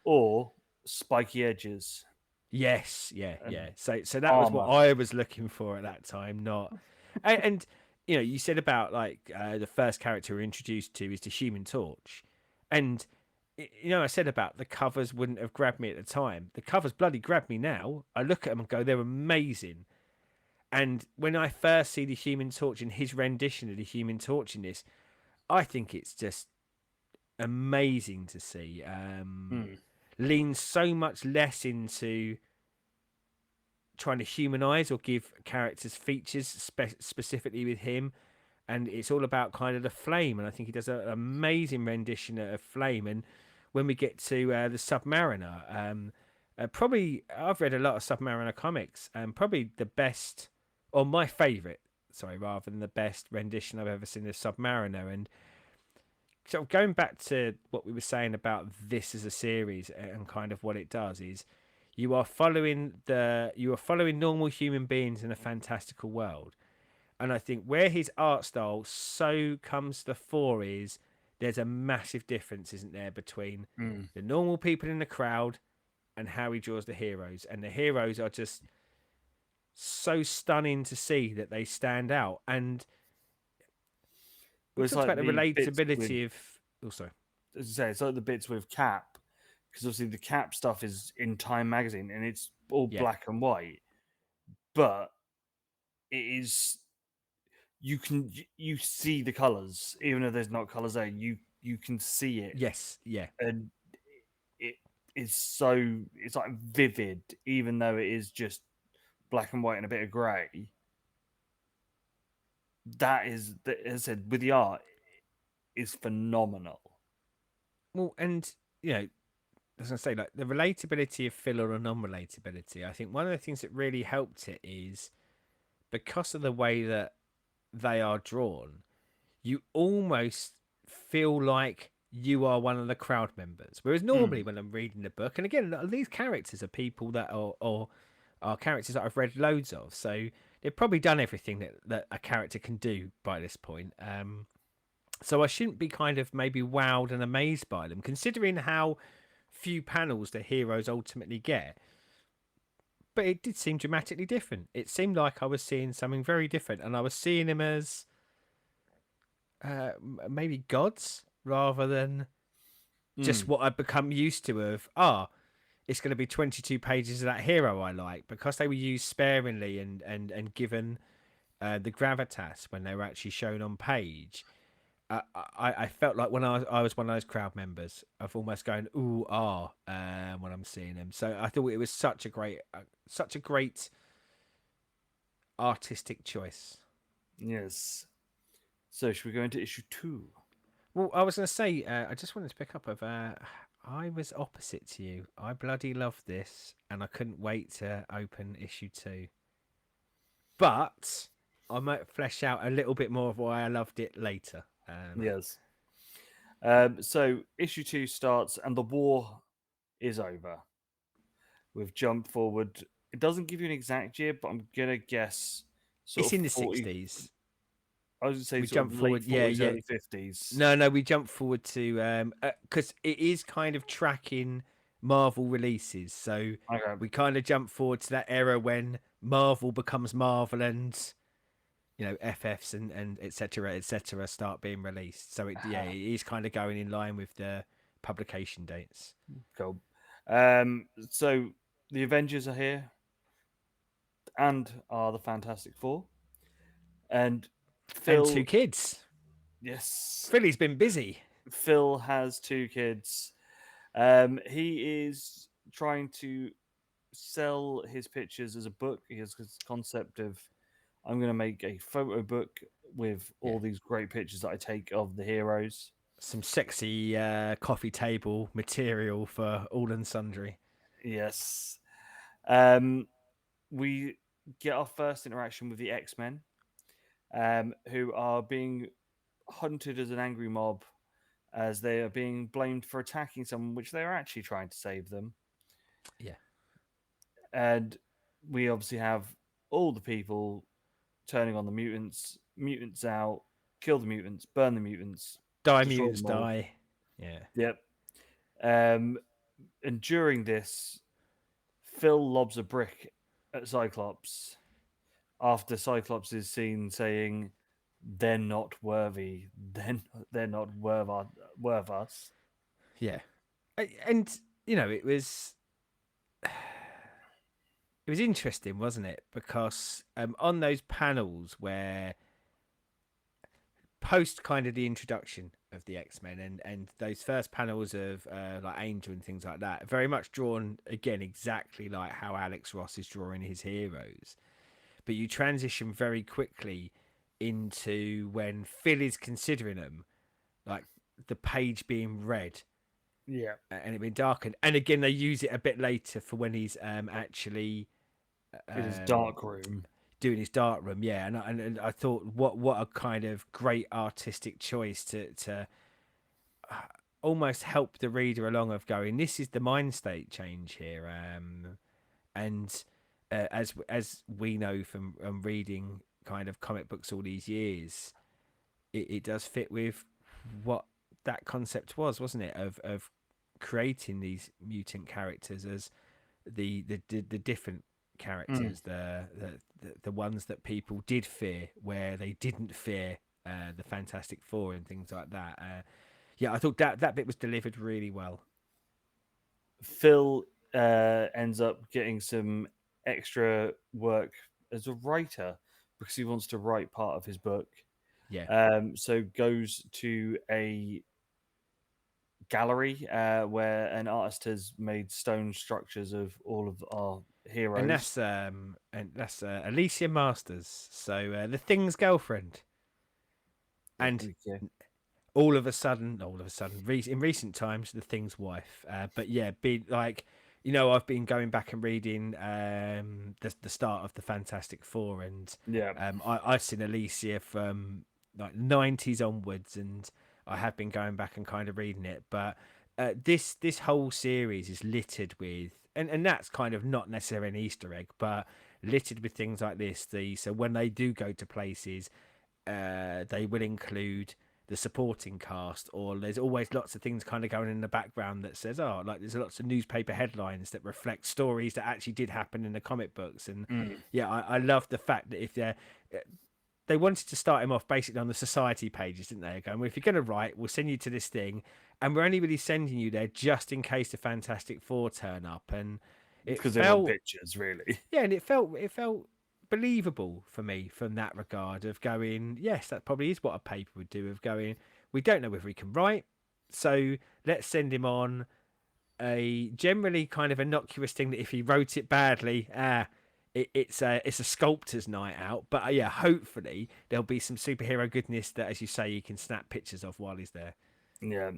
or spiky edges Yes, yeah, and yeah. So that was what armor. I was looking for at that time. Not, and you said about like the first character we're introduced to is the Human Torch, and I said about the covers wouldn't have grabbed me at the time. The covers bloody grab me now. I look at them and go, they're amazing. And when I first see the Human Torch and his rendition of the Human Torch in this, I think it's just amazing to see. Mm. Leans so much less into trying to humanize or give characters features specifically with him, and it's all about kind of the flame, and I think he does an amazing rendition of flame. And when we get to the Submariner, probably I've read a lot of Submariner comics, and probably the best, or my favorite, sorry, rather than the best rendition I've ever seen of Submariner. And so going back to what we were saying about this as a series and kind of what it does is you are following normal human beings in a fantastical world. And I think where his art style so comes to the fore is there's a massive difference, isn't there, between Mm. the normal people in the crowd and how he draws the heroes. And the heroes are just so stunning to see that they stand out. And we Well, it's talked like about the the bits with, relatability of also. as I say, it's like the bits with Cap, because obviously the Cap stuff is in Time magazine and it's all Yeah. black and white, but it is, you see the colors even if there's not colors there. You can see it, Yes, yeah. and it is so, it's like vivid, even though it is just black and white and a bit of grey. That is, as I said, with the art, is phenomenal. Well, and as I say, like the relatability of filler or non-relatability, I think one of the things that really helped it is because of the way that they are drawn, you almost feel like you are one of the crowd members. Whereas normally Mm. when I'm reading the book, and again, these characters are people that are characters that I've read loads of, so they've probably done everything that a character can do by this point. So I shouldn't be kind of maybe wowed and amazed by them, considering how few panels the heroes ultimately get. But it did seem dramatically different. It seemed like I was seeing something very different, and I was seeing him as maybe gods rather than just Mm. what I've become used to of, it's going to be 22 pages of that hero I like, because they were used sparingly and given the gravitas when they were actually shown on page. I felt like when I was one of those crowd members of almost going ooh when I'm seeing them. So I thought it was such a great artistic choice. Yes. So should we go into issue 2? Well, I was going to say I just wanted to pick up of I was opposite to you. I bloody loved this, and I couldn't wait to open issue 2. But I might flesh out a little bit more of why I loved it later. Yes. So issue 2 starts, and the war is over. We've jumped forward. It doesn't give you an exact year, but I'm gonna guess sort It's of in the 40. 60s. I was gonna say We sort jump of late forward. Yeah, 40s, yeah. early 50s. No, we jump forward to because it is kind of tracking Marvel releases. So Okay. we kind of jump forward to that era when Marvel becomes Marvel and FFs and etc start being released. So it is kind of going in line with the publication dates. Cool. So the Avengers are here, and are the Fantastic Four, and And 2 Phil. kids. Yes, Philly's been busy. Phil has 2 kids. He is trying to sell his pictures as a book. He has this concept of, I'm going to make a photo book with Yeah. all these great pictures that I take of the heroes. Some sexy coffee table material for all and sundry. Yes. We get our first interaction with the X-Men, who are being hunted as an angry mob as they are being blamed for attacking someone, which they are actually trying to save them. Yeah. And we obviously have all the people turning on the mutants out, kill the mutants, burn the mutants, Die destroy mutants them all. die. Yeah. Yep. And during this, Phil lobs a brick at Cyclops after Cyclops is seen saying, "They're not worthy. They're not worth us." Yeah. And it was interesting, wasn't it? Because on those panels where post kind of the introduction of the X-Men and those first panels of like Angel and things like that, very much drawn again exactly like how Alex Ross is drawing his heroes. But you transition very quickly into when Phil is considering them, like the page being red Yeah. and it being darkened. And again, they use it a bit later for when he's actually It is um, dark room. doing his dark room. Yeah, and I thought what a kind of great artistic choice to almost help the reader along of going, this is the mind state change here, and as we know from reading kind of comic books all these years, it does fit with what that concept was, wasn't it? Of creating these mutant characters as the different characters, the ones that people did fear, where they didn't fear the Fantastic Four and things like that. Yeah, I thought that bit was delivered really well. Phil ends up getting some extra work as a writer because he wants to write part of his book. Yeah, So goes to a gallery where an artist has made stone structures of all of our heroes. and that's Alicia Masters, so the Thing's girlfriend, Yep, and okay. all of a sudden, in recent times, the Thing's wife. But yeah, be like, I've been going back and reading the start of the Fantastic Four, and Yeah. I've seen Alicia from like 90s onwards, and I have been going back and kind of reading it. But this whole series is littered with, and that's kind of not necessarily an Easter egg, but littered with things like this. So when they do go to places, they will include the supporting cast, or there's always lots of things kind of going in the background that says, oh, like there's lots of newspaper headlines that reflect stories that actually did happen in the comic books. And yeah, I love the fact that if they wanted to start him off basically on the society pages, didn't they? Going, well, if you're going to write, we'll send you to this thing, and we're only really sending you there just in case the Fantastic Four turn up. And it Because they want felt, pictures, really. yeah, and it felt believable for me from that regard of going, yes, that probably is what a paper would do, of going, we don't know whether he can write, so let's send him on a generally kind of innocuous thing that if he wrote it badly, it's a sculptor's night out. But yeah, hopefully there'll be some superhero goodness that, as you say, you can snap pictures of while he's there. Yeah.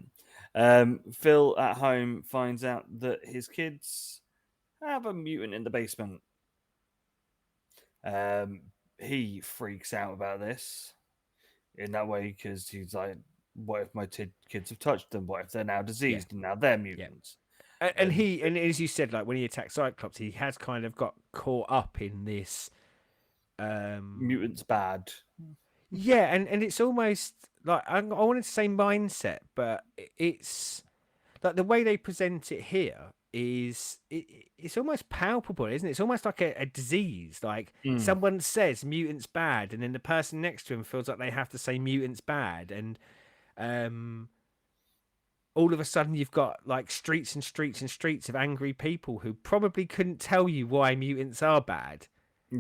Phil at home finds out that his kids have a mutant in the basement. Um, he freaks out about this in that way because he's like, "What if my kids have touched them? What if they're now Yeah, diseased and now they're yeah. mutants?" And And he, and as you said, like when he attacks Cyclops, he has kind of got caught up in this. mutants bad. Yeah, and it's almost like I wanted to say mindset, but it's like the way they present it here is it's almost palpable, isn't it? It's almost like a disease. Like Mm, someone says mutants bad, and then the person next to him feels like they have to say mutants bad, and um, all of a sudden you've got like streets and streets and streets of angry people who probably couldn't tell you why mutants are bad.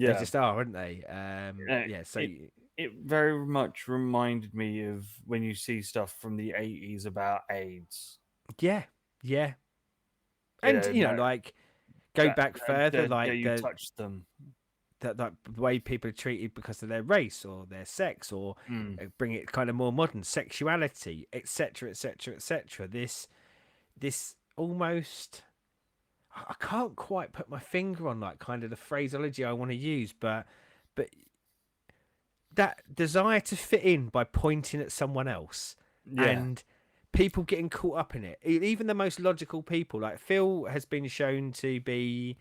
They yeah. just are, aren't they? Uh, Yeah. So it it very much reminded me of when you see stuff from the 80s about AIDS. yeah, yeah, You and know you know, that like go back further, that like you touched them. the way people are treated because of their race or their sex, or Mm, bring it kind of more modern sexuality, etc., etc., etc. This almost I can't quite put my finger on like kind of the phraseology I want to use, but that desire to fit in by pointing at someone else yeah. and people getting caught up in it. Even the most logical people, like Phil, has been shown to be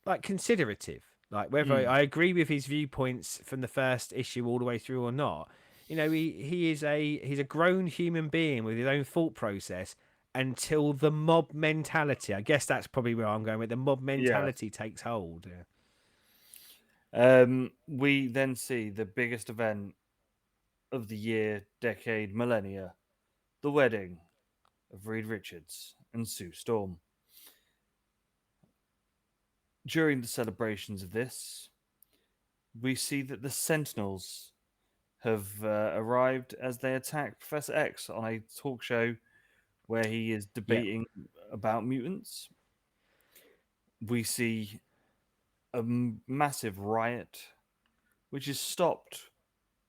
like considerative. Like whether Mm, I agree with his viewpoints from the first issue all the way through or not, you know, he's a grown human being with his own thought process until the mob mentality. I guess that's probably where I'm going with the mob yeah. mentality takes hold. Yeah. We then see the biggest event of the year, decade, millennia, the wedding of Reed Richards and Sue Storm. During the celebrations of this, we see that the Sentinels have arrived as they attack Professor X on a talk show where he is Yeah. debating about mutants. We see a massive riot, which is stopped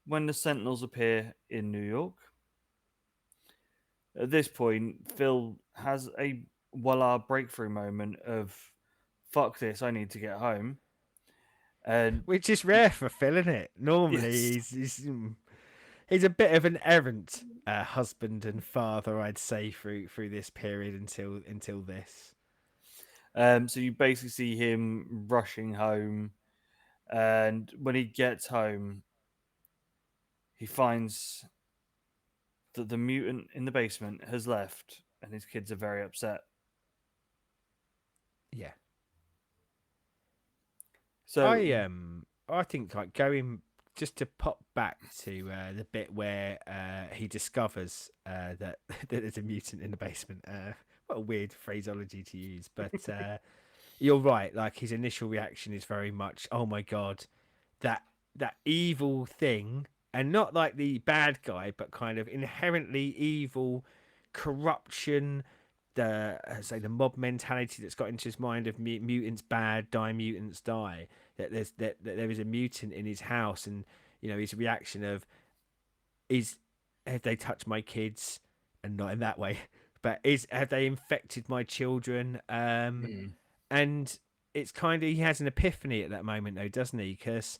when the Sentinels appear in New York. At this point, Phil has a voila breakthrough moment of "fuck this, I need to get home." And Which is rare for Phil, isn't it? Normally, yes, he's a bit of an errant husband and father, I'd say, through this period until this. so you basically see him rushing home, and when he gets home, he finds that the mutant in the basement has left, and his kids are very upset. Yeah, So I think like going just to pop back to the bit where he discovers that there's a mutant in the basement. What a weird phraseology to use, but you're right. Like his initial reaction is very much, "Oh my god, that that evil thing," and not like the bad guy, but kind of inherently evil corruption. The say the mob mentality that's got into his mind of mutants bad, die mutants die. That there is a mutant in his house, and you know his reaction of is have they touched my kids, and not in that way, but is have they infected my children? mm, And it's kind of he has an epiphany at that moment though, doesn't he? Because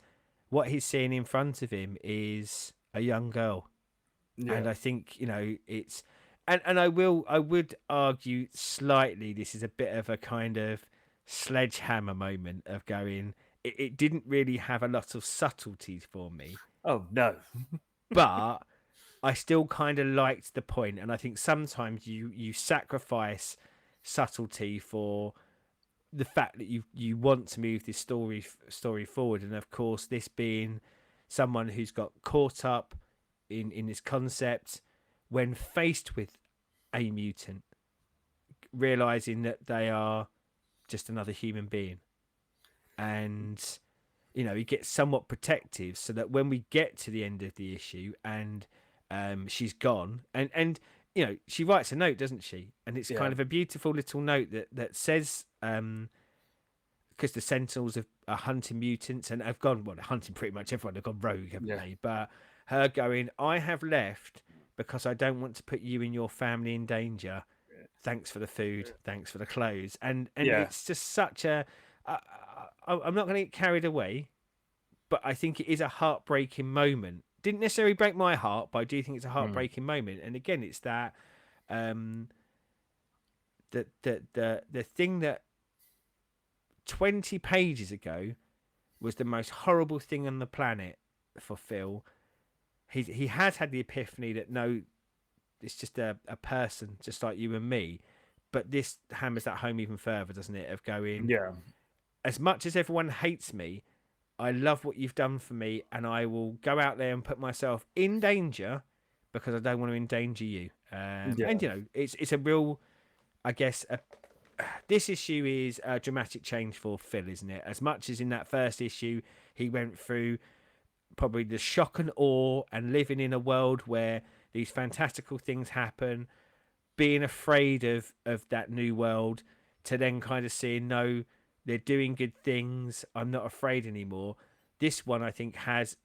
what he's seeing in front of him is a young girl, yeah, and I think you know it's and I would argue slightly this is a bit of a kind of sledgehammer moment of going it didn't really have a lot of subtleties for me, oh no, but I still kind of liked the point, and I think sometimes you sacrifice subtlety for the fact that you want to move this story forward, and of course this being someone who's got caught up in this concept when faced with a mutant, realizing that they are just another human being, and you know he gets somewhat protective so that when we get to the end of the issue and she's gone and you know she writes a note, doesn't she, and it's yeah, kind of a beautiful little note that says because the Sentinels are hunting mutants and have gone, well, they're hunting pretty much everyone. They've gone rogue, haven't yeah, they? But her going, I have left because I don't want to put you and your family in danger. Thanks for the food, thanks for the clothes, and Yeah. it's just such a. I'm not going to get carried away, but I think it is a heartbreaking moment. Didn't necessarily break my heart, but I do think it's a Mm. heartbreaking moment. And again, it's that um, the thing that 20 pages ago was the most horrible thing on the planet for Phil. He has had the epiphany that no, it's just a person just like you and me. But this hammers that home even further, doesn't it? Of going, Yeah. as much as everyone hates me, I love what you've done for me, and I will go out there and put myself in danger because I don't want to endanger you. And Yeah. it's a real, I guess, this issue is a dramatic change for Phil, isn't it? As much as in that first issue, he went through probably the shock and awe and living in a world where these fantastical things happen, being afraid of that new world, to then kind of seeing no, they're doing good things. I'm not afraid anymore. This one I think has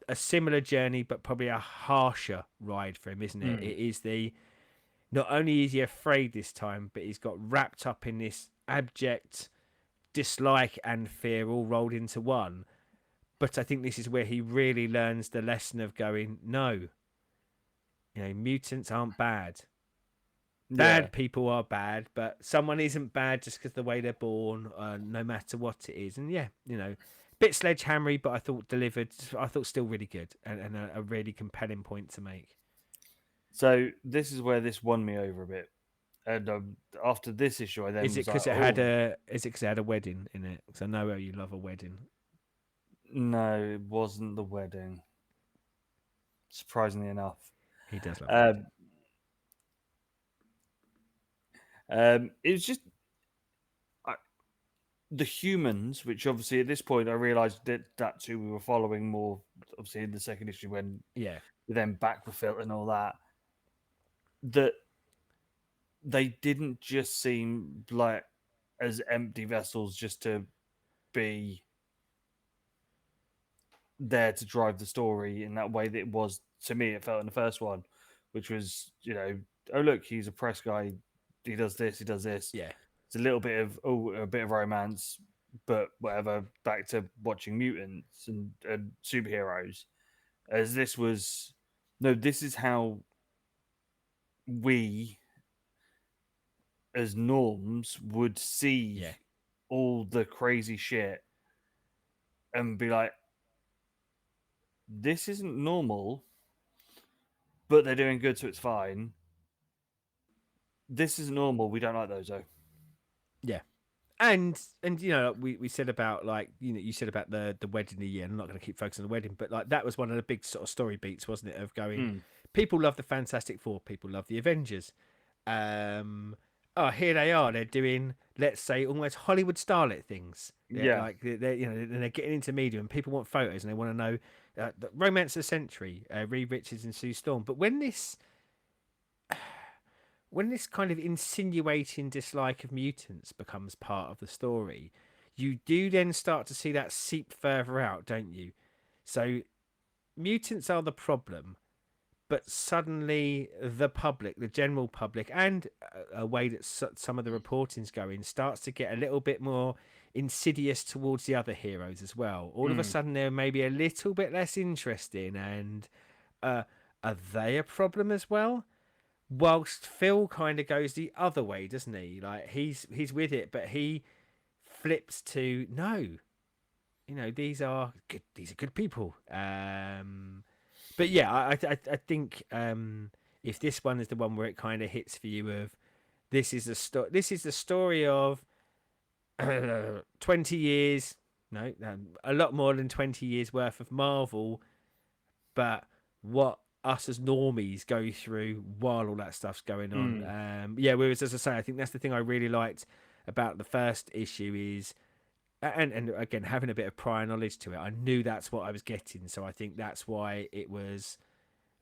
a similar journey, but probably a harsher ride for him, isn't it? Mm. It is the not only is he afraid this time, but he's got wrapped up in this abject dislike and fear all rolled into one. But I think this is where he really learns the lesson of going, no, mutants aren't bad. Yeah. Bad people are bad, but someone isn't bad just because the way they're born, no matter what it is. And yeah, bit sledgehammery, but I thought delivered. I thought still really good and a really compelling point to make. So this is where this won me over a bit. And after this issue, I then Is it was like, because it had oh, a? Is it because it had a wedding in it? Because I know how you love a wedding. no, it wasn't the wedding. Surprisingly enough. He does love a Um, wedding. it was just I, the humans, which obviously at this point I realised that that's who we were following more. Obviously, in the second issue when Yeah, we then back with Phil and all that, that they didn't just seem like as empty vessels just to be there to drive the story in that way that it was to me. It felt in the first one, which was oh look, he's a press guy, he does this, he does this. yeah, It's a little bit of a bit of romance, but whatever. Back to watching mutants and superheroes. As this was, no, this is how we as norms would see yeah, all the crazy shit and be like, this isn't normal, but they're doing good, so it's fine. This is normal. We don't like those though. yeah. And we said about like you said about the wedding the year. I'm not going to keep focusing on the wedding, but like that was one of the big sort of story beats, wasn't it? Of going, Mm. people love the Fantastic Four, people love the Avengers. Oh, here they are. They're doing, let's say, almost Hollywood starlet things. They're Yeah, like they're getting into media, and people want photos, and they want to know the romance of the century, Reed Richards and Sue Storm. But when this kind of insinuating dislike of mutants becomes part of the story, you do then start to see that seep further out, don't you? So mutants are the problem, but suddenly the public, the general public, and a way that some of the reporting's going starts to get a little bit more insidious towards the other heroes as well. All of a mm. sudden, they're maybe a little bit less interesting, and are they a problem as well? Whilst Phil kind of goes the other way, doesn't he? Like he's with it, but he flips to no. These are good. These are good people. But yeah, I think if this one is the one where it kind of hits for you of this is the story. This is the story of 20 years. No, a lot more than 20 years worth of Marvel, but what us as normies go through while all that stuff's going on. Mm. Yeah, whereas as I say, I think that's the thing I really liked about the first issue is, and again having a bit of prior knowledge to it, I knew that's what I was getting. So I think that's why it was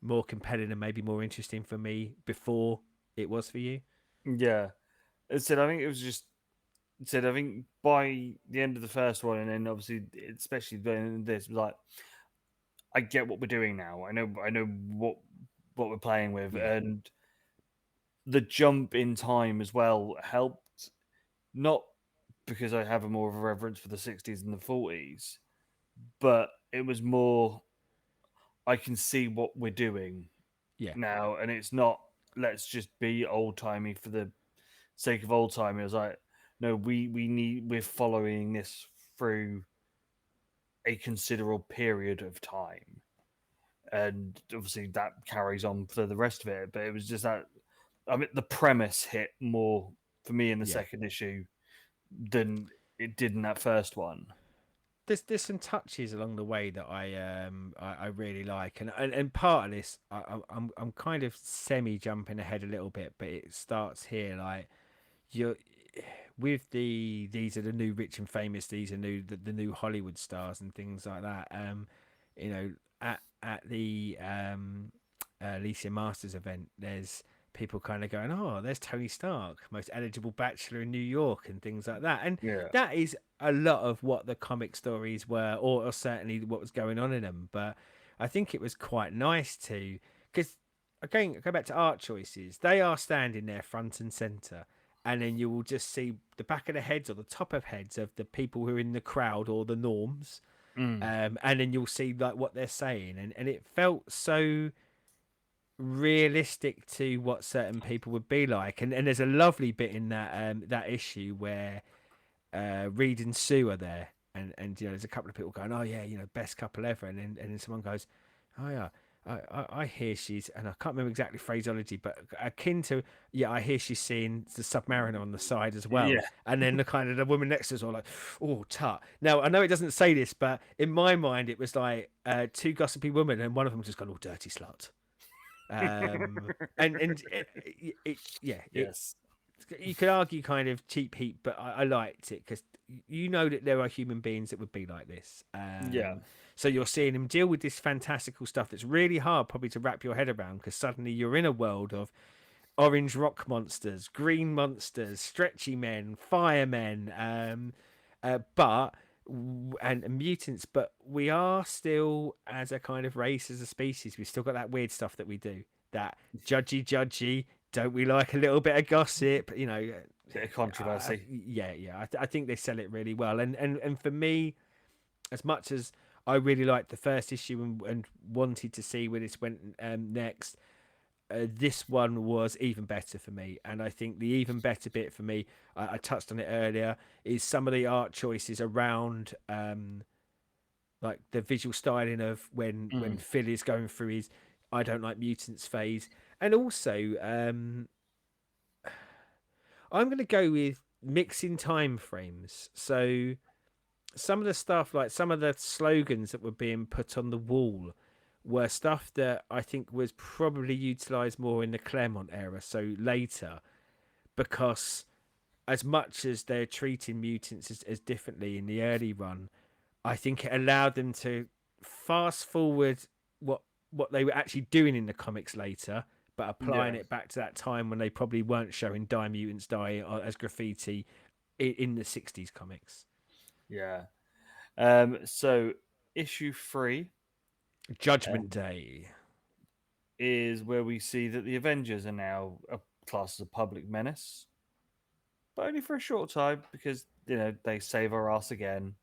more compelling and maybe more interesting for me before it was for you. Yeah. It said I think it was just it said I think by the end of the first one, and then obviously especially this was like I get what we're doing now. I know what what we're playing with, Yeah. and the jump in time as well helped. Not because I have a more of a reverence for the 60s and the 40s, but it was more I can see what we're doing Yeah. now, and it's not let's just be old timey for the sake of old timey. It was like, no, we're following this through a considerable period of time, and obviously that carries on for the rest of it. But it was just that I mean, the premise hit more for me in the Yeah. second issue than it did in that first one. There's some touches along the way that I really like, and part of this I'm kind of semi jumping ahead a little bit, but it starts here like you're with these are the new rich and famous, these are the new Hollywood stars and things like that. You know, at the Alicia Masters event, there's people kind of going, "Oh, there's Tony Stark, most eligible bachelor in New York," and things like that. And Yeah. that is a lot of what the comic stories were, or certainly what was going on in them. But I think it was quite nice to, because again, go back to art choices. They are standing there front and center, and then you will just see the back of the heads or the top of heads of the people who are in the crowd or the norms, Mm. and then you'll see like what they're saying, and it felt so realistic to what certain people would be like. And there's a lovely bit in that issue where Reed and Sue are there, and there's a couple of people going, oh yeah, best couple ever, and then someone goes, oh yeah. I hear she's, and I can't remember exactly phraseology, but akin to, yeah, I hear she's seeing the Submariner on the side as well. Yeah. And then the kind of the woman next to us are like, oh, tut. Now, I know it doesn't say this, but in my mind, it was like two gossipy women, and one of them just gone, oh, dirty slut. And yeah, Yes. you could argue kind of cheap heat, but I liked it because you know that there are human beings that would be like this. Yeah. So you're seeing him deal with this fantastical stuff that's really hard probably to wrap your head around, because suddenly you're in a world of orange rock monsters, green monsters, stretchy men, firemen, and mutants. But we are still, as a kind of race, as a species, we've still got that weird stuff that we do. That judgy. Don't we like a little bit of gossip? Bit of controversy. Yeah. I think they sell it really well. And for me, as much as I really liked the first issue and wanted to see where this went next, this one was even better for me. And I think the even better bit for me, I touched on it earlier, is some of the art choices around like the visual styling of when Phil is going through his I don't like mutants phase. And also, I'm going to go with mixing time frames. So some of the stuff, like some of the slogans that were being put on the wall, were stuff that I think was probably utilized more in the Claremont era, so later, because as much as they're treating mutants as differently in the early run, I think it allowed them to fast forward what they were actually doing in the comics later, but applying Yeah. it back to that time when they probably weren't showing Die Mutants Die as graffiti in the 60s comics. Yeah. So issue 3 Judgment Day. is where we see that the Avengers are now a class as a public menace, but only for a short time because they save our ass again.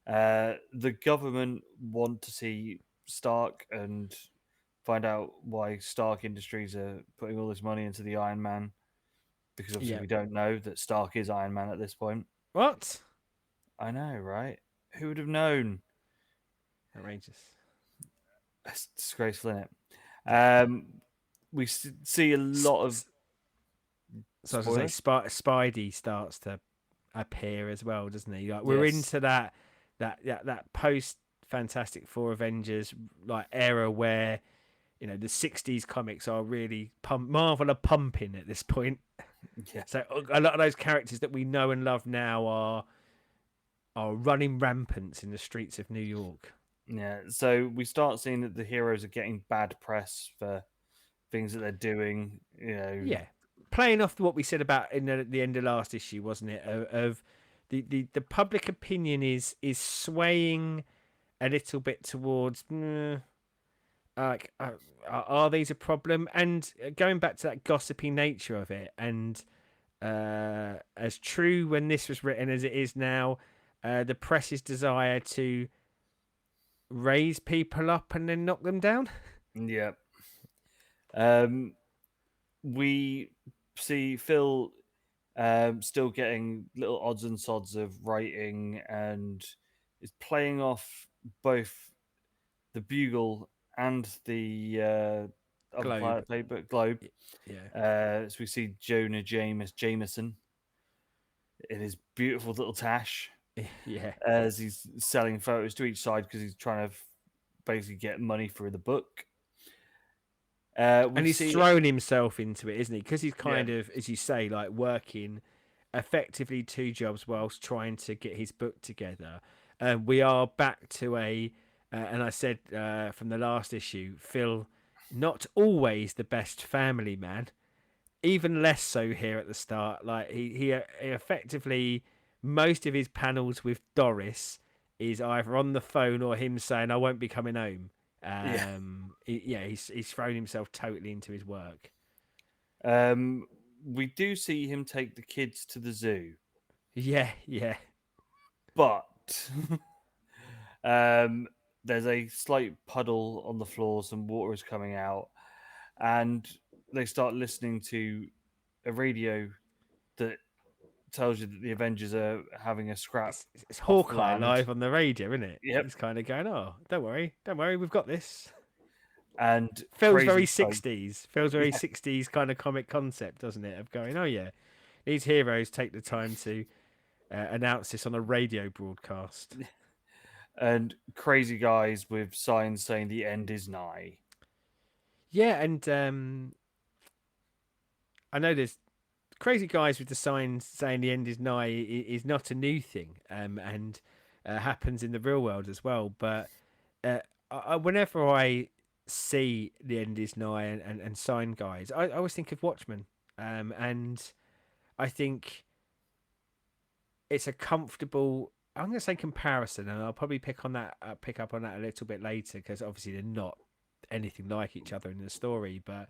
The government want to see Stark and find out why Stark Industries are putting all this money into the Iron Man, because obviously Yeah. we don't know that Stark is Iron Man at this point. What? I know, right? Who would have known? Outrageous. That's disgraceful, isn't it? Yeah. We see a lot of So I was gonna spoilers. say, Spidey starts to appear as well, doesn't he? Like we're Yes. into that post Fantastic Four Avengers like era where the '60s comics are really Marvel are pumping at this point. Yeah. So a lot of those characters that we know and love now are running rampant in the streets of New York. Yeah. So we start seeing that the heroes are getting bad press for things that they're doing. Yeah, playing off what we said about in the end of last issue, wasn't it? Of the public opinion is swaying a little bit towards Like, are these a problem? And going back to that gossipy nature of it, and as true when this was written as it is now, the press's desire to raise people up and then knock them down. Yeah. Um, we see Phil still getting little odds and sods of writing and is playing off both the Bugle and the other Globe. paper, Globe. Yeah. As we see Jonah Jameson in his beautiful little tash Yeah. as he's selling photos to each side because he's trying to basically get money for the book. We And he's see, thrown himself into it, isn't he? Because he's yeah, kind of, as you say, like working effectively two jobs whilst trying to get his book together. We are back to and I said from the last issue, Phil, not always the best family man, even less so here at the start. Like he effectively, most of his panels with Doris is either on the phone or him saying, "I won't be coming home." yeah. He's thrown himself totally into his work. We do see him take the kids to the zoo, Yeah, yeah. but um, there's a slight puddle on the floor, some water is coming out, and they start listening to a radio that tells you that the Avengers are having a scrap It's off the Hawkeye land. live on the radio, isn't it? Yep, He's kind of going, "Oh, don't worry, we've got this." and Feels very crazy sight. 60s. Feels very Yeah, 60s kind of comic concept, doesn't it? Of going, "Oh yeah, these heroes take the time to announce this on a radio broadcast." and crazy guys with signs saying the end is nigh. Yeah, and I know there's crazy guys with the signs saying the end is nigh is not a new thing, and happens in the real world as well. But whenever I see the end is nigh and sign guys, I always think of Watchmen, and I think it's a comfortable. I'm going to say comparison, and I'll probably pick up on that a little bit later because obviously they're not anything like each other in the story, but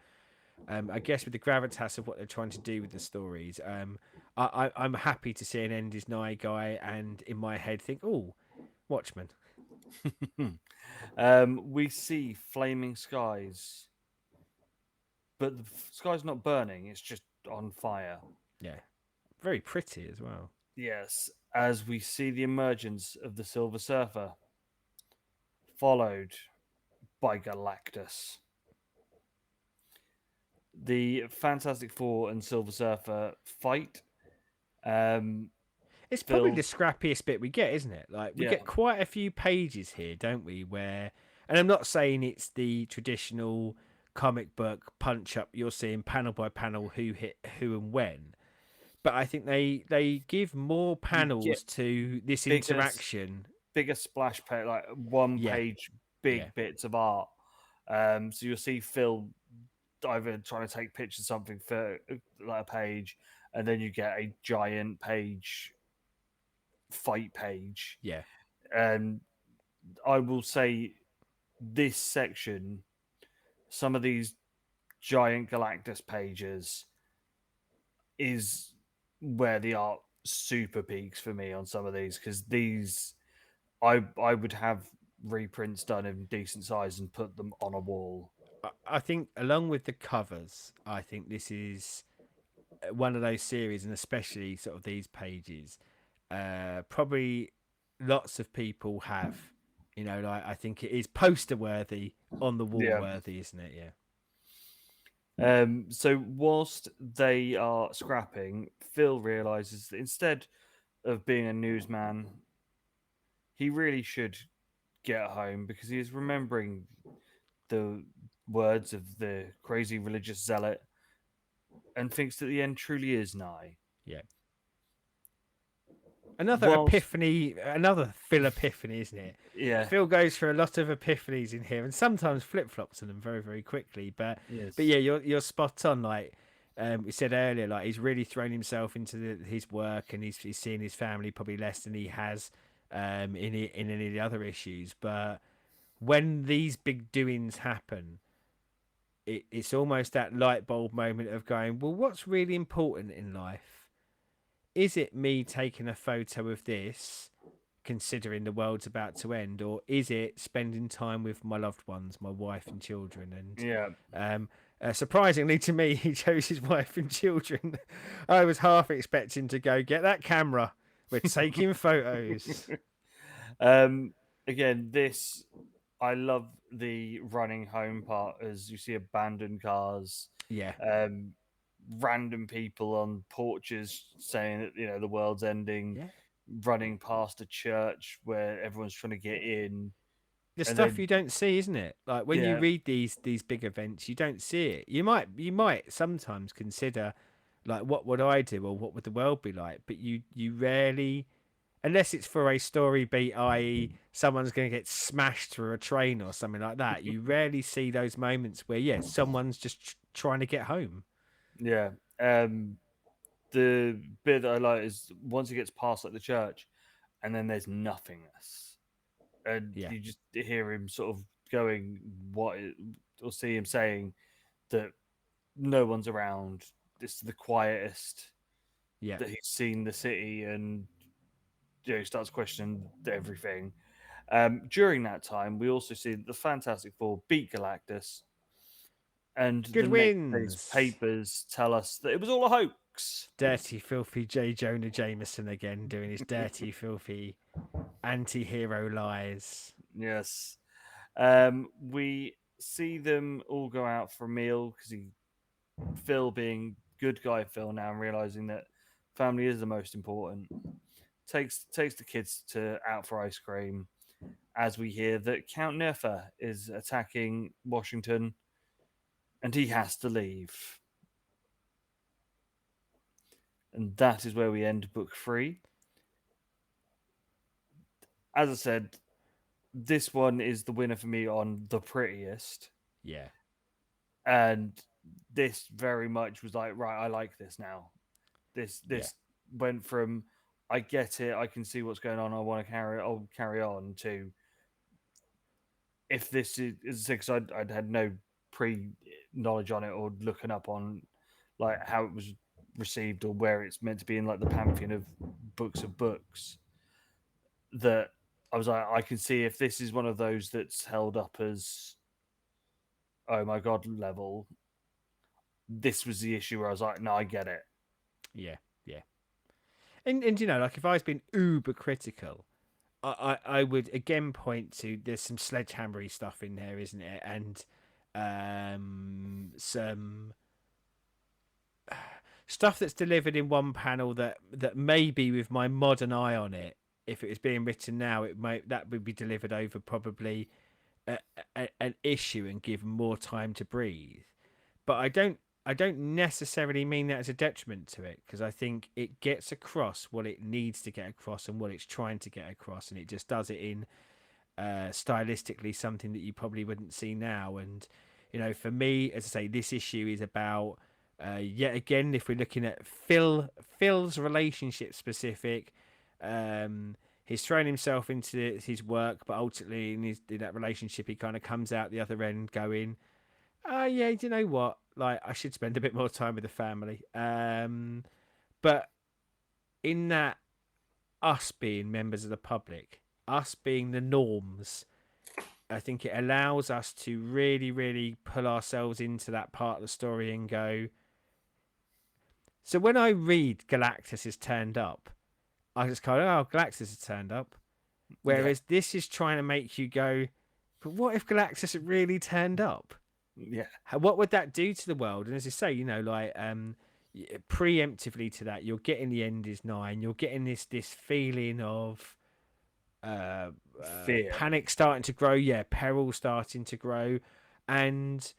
I guess with the gravitas of what they're trying to do with the stories, I'm happy to see an end is nigh guy, and in my head think, oh, Watchmen. We see flaming skies, but the sky's not burning, it's just on fire. Yeah, very pretty as well. Yes, as we see the emergence of the Silver Surfer, followed by Galactus. The Fantastic Four and Silver Surfer fight. Um, It's probably the Phil, scrappiest bit we get, isn't it? Like we yeah, get quite a few pages here, don't we? Where, and I'm not saying it's the traditional comic book punch up. You're seeing panel by panel who hit who and when, but I think they give more you get panels to this bigger, interaction. bigger splash page, like one Yeah, page, yeah, big bits of art. So you'll see Phil either trying to take pictures of something for like a page, and then you get a giant page fight page. yeah. And I will say this section, some of these giant Galactus pages is where the art super peaks for me on some of these because these I would have reprints done in decent size and put them on a wall. I think along with the covers, I think this is one of those series, and especially sort of these pages, probably lots of people have. You know, like I think it is poster worthy, on the wall Yeah. worthy, isn't it? Yeah. So whilst they are scrapping, Phil realizes that instead of being a newsman, he really should get home because he is remembering the words of the crazy religious zealot and thinks that the end truly is nigh. Yeah. Another Whilst, epiphany, another Phil epiphany, isn't it? yeah, Phil goes for a lot of epiphanies in here, and sometimes flip flops on them very, very quickly. yes, But yeah, you're spot on. Like we said earlier, like he's really thrown himself into his work, and he's seeing his family probably less than he has in any of the other issues. But when these big doings happen, it's almost that light bulb moment of going, well, what's really important in life? Is it me taking a photo of this, considering the world's about to end, or is it spending time with my loved ones, my wife and children? And Yeah. surprisingly to me, he chose his wife and children. I was half expecting to go get that camera. We're taking photos. Again, this I love the running home part as you see abandoned cars, Yeah, um, random people on porches saying that the world's ending, yeah. running past a church where everyone's trying to get in, The and stuff then you don't see, isn't it? Like when you yeah, read these big events, you don't see it. You might sometimes consider, like, what would I do or what would the world be like? But you rarely, unless it's for a story beat, i.e., someone's going to get smashed through a train or something like that. You rarely see those moments where, yeah, someone's just trying to get home. yeah. The bit that I like is once he gets past like the church, and then there's nothingness, and Yeah, you just hear him sort of going or see him saying that no one's around. This is the quietest yeah. that he's seen the city, and he starts questioning everything. During that time, we also see that the Fantastic Four beat Galactus, and the Good next day's wins. papers tell us that it was all a hoax. Dirty, filthy J. Jonah Jameson again doing his dirty, filthy anti-hero lies. Yes. We see them all go out for a meal because Phil, being good guy Phil now, and realizing that family is the most important, takes the kids to out for ice cream. As we hear that Count Nefer is attacking Washington, and he has to leave, and that is where we end book 3. As I said, this one is the winner for me on the prettiest, Yeah, and this very much was like, right, I like this now. This yeah, this went from I get it, I can see what's going on, I'll carry on, to if this is because I'd had no pre knowledge on it or looking up on like how it was received or where it's meant to be in like the pantheon of books, that I was like, I can see if this is one of those that's held up as oh my god level. This was the issue where I was like, no, I get it. yeah, yeah. And like if I was being uber critical, I would again point to there's some sledgehammery stuff in there, isn't it? And some stuff that's delivered in one panel that maybe with my modern eye on it, if it was being written now, that would be delivered over probably an issue and give more time to breathe. But I don't necessarily mean that as a detriment to it, because I think it gets across what it needs to get across and what it's trying to get across, and it just does it in stylistically something that you probably wouldn't see now. And for me, as I say, this issue is about yet again, if we're looking at Phil's relationship specific. He's thrown himself into his work, but ultimately in that relationship, he kind of comes out the other end going, "Oh yeah, do you know what? Like, I should spend a bit more time with the family." But in that, us being members of the public, us being the norms, I think it allows us to really, really pull ourselves into that part of the story and go. So when I read Galactus has turned up, I just go, "Oh, Galactus has turned up." Yeah, Whereas this is trying to make you go, "But what if Galactus had really turned up? yeah, What would that do to the world?" And as I say, like preemptively to that, you're getting the end is nigh, and you're getting this feeling of fear. panic starting to grow, yeah, peril starting to grow, and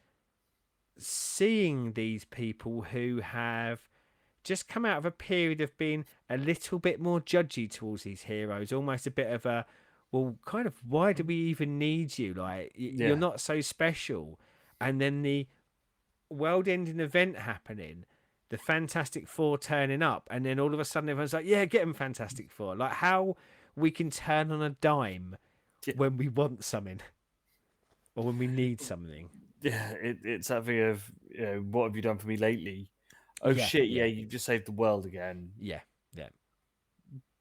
seeing these people who have just come out of a period of being a little bit more judgy towards these heroes, almost a bit of a, well, kind of, why do we even need you? Like, you're Yeah, not so special. And then the world ending event happening, the Fantastic Four turning up, and then all of a sudden everyone's like, yeah, get them Fantastic Four. Like, how we can turn on a dime yeah. when we want something. or when we need something. Yeah, it's that thing of, what have you done for me lately? Oh Yeah, shit, yeah, yeah, you just saved the world again. yeah, yeah.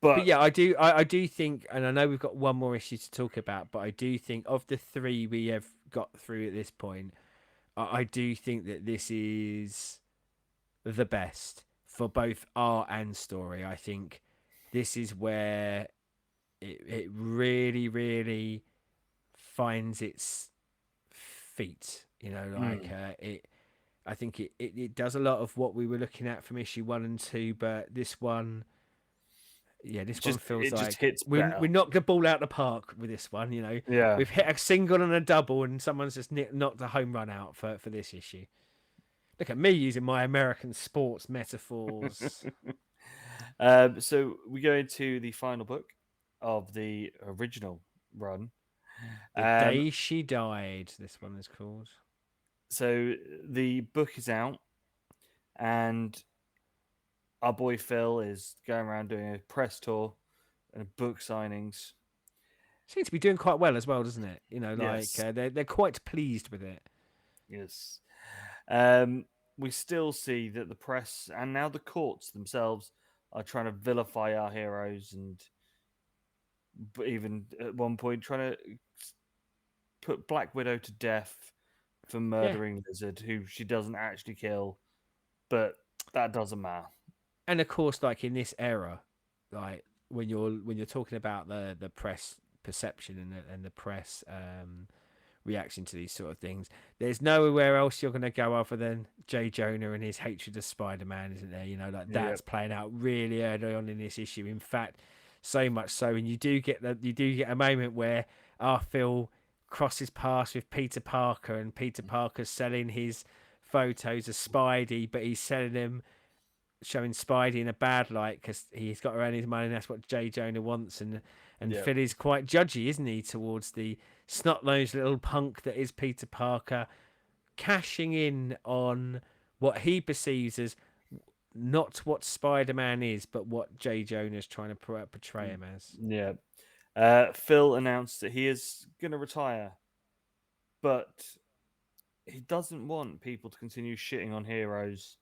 But But yeah, I do think, and I know we've got one more issue to talk about, but I do think of the three we have got through at this point, I do think that this is the best for both art and story. I think this is where it really, really finds its feet. mm, It. I think it does a lot of what we were looking at from issue 1 and 2, but this one, yeah, this one feels it just like hits we better. knocked the ball out the park with this one. Yeah. We've hit a single and a double, and someone's just knocked a home run out for this issue. Look at me using my American sports metaphors. So we go into the final book of the original run. The Um, Day She Died, this one is called. so the book is out, and our boy Phil is going around doing a press tour and book signings. Seems to be doing quite well as well, doesn't it? Yes, They're quite pleased with it. yes. Um, we still see that the press and now the courts themselves are trying to vilify our heroes, and even at one point trying to put Black Widow to death for Yeah, murdering Lizard, who she doesn't actually kill, but that doesn't matter. and of course, like in this era, like when you're talking about the press perception and the press reaction to these sort of things. There's nowhere else you're going to go other than Jay Jonah and his hatred of Spider-Man, isn't there? Like that's Yep. playing out really early on in this issue. In fact, so much so, and you do get a moment where our Phil crosses paths with Peter Parker, and Peter Parker's selling his photos of Spidey, but he's selling them showing Spidey in a bad light because he's got to earn his money and that's what Jay Jonah wants. And Yep. Phil is quite judgy, isn't he, towards the snot-nosed little punk that is Peter Parker, cashing in on what he perceives as not what Spider-Man is, but what Jay Jonah is trying to portray him as. Yeah. Phil announced that he is going to retire, but he doesn't want people to continue shitting on heroes.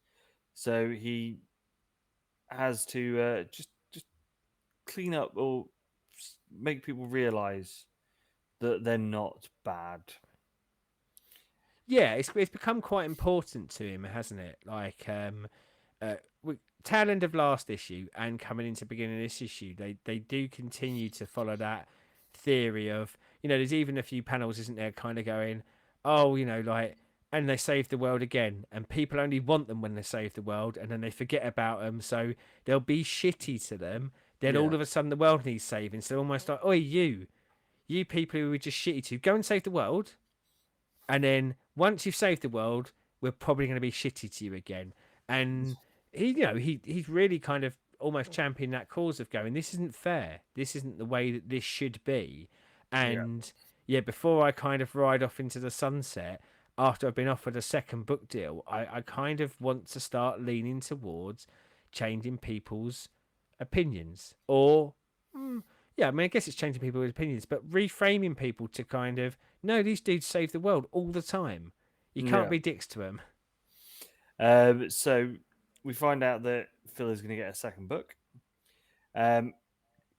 So he has to just clean up or make people realize that they're not bad. Yeah, it's become quite important to him, hasn't it? Like tail end of last issue and coming into beginning of this issue, they do continue to follow that theory of there's even a few panels, isn't there, kind of going, oh, like, and they save the world again, and people only want them when they save the world, and then they forget about them, so they'll be shitty to them. Then Yeah. all of a sudden the world needs saving, so almost like, oh, you people who were just shitty to go and save the world, and then once you've saved the world, we're probably going to be shitty to you again. And he's really kind of almost championed that cause of going, this isn't fair. This isn't the way that this should be. Yeah. And yeah, before I kind of ride off into the sunset, after I've been offered a second book deal, I kind of want to start leaning towards changing people's opinions. Or yeah, I mean, I guess it's changing people's opinions, but reframing people to kind of, no, these dudes save the world all the time. You can't Yeah. be dicks to them. So we find out that Phil is going to get a second book.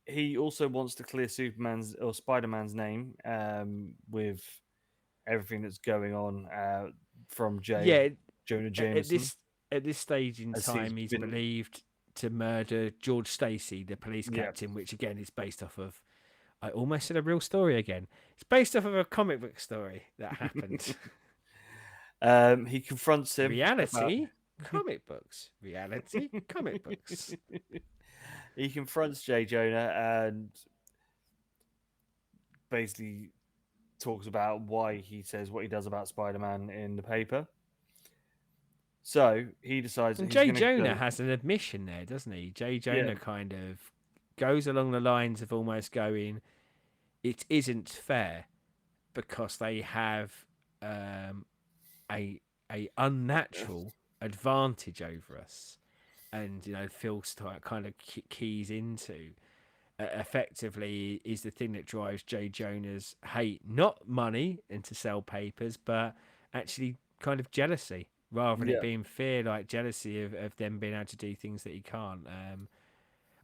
He also wants to clear Superman's or Spider-Man's name with everything that's going on from Yeah, Jonah at Jameson, this stage in as he's time, he's been. believed to murder George Stacy, the police Yeah. captain, which again is based off of. I almost said a real story again. It's based off of a comic book story that happened. He confronts him about. Reality, comic books. Reality, comic books. He confronts J. Jonah and basically talks about why he says what he does about Spider-Man in the paper. So he decides that And he's Jay going to Jonah go. has an admission there, doesn't he? Jay Yeah, Jonah kind of goes along the lines of almost going, it isn't fair because they have a unnatural advantage over us, and Phil kind of keys into. effectively is the thing that drives Jay Jonah's hate. Not money and to sell papers, but actually kind of jealousy rather than it Yeah. being fear, like jealousy of them being able to do things that he can't.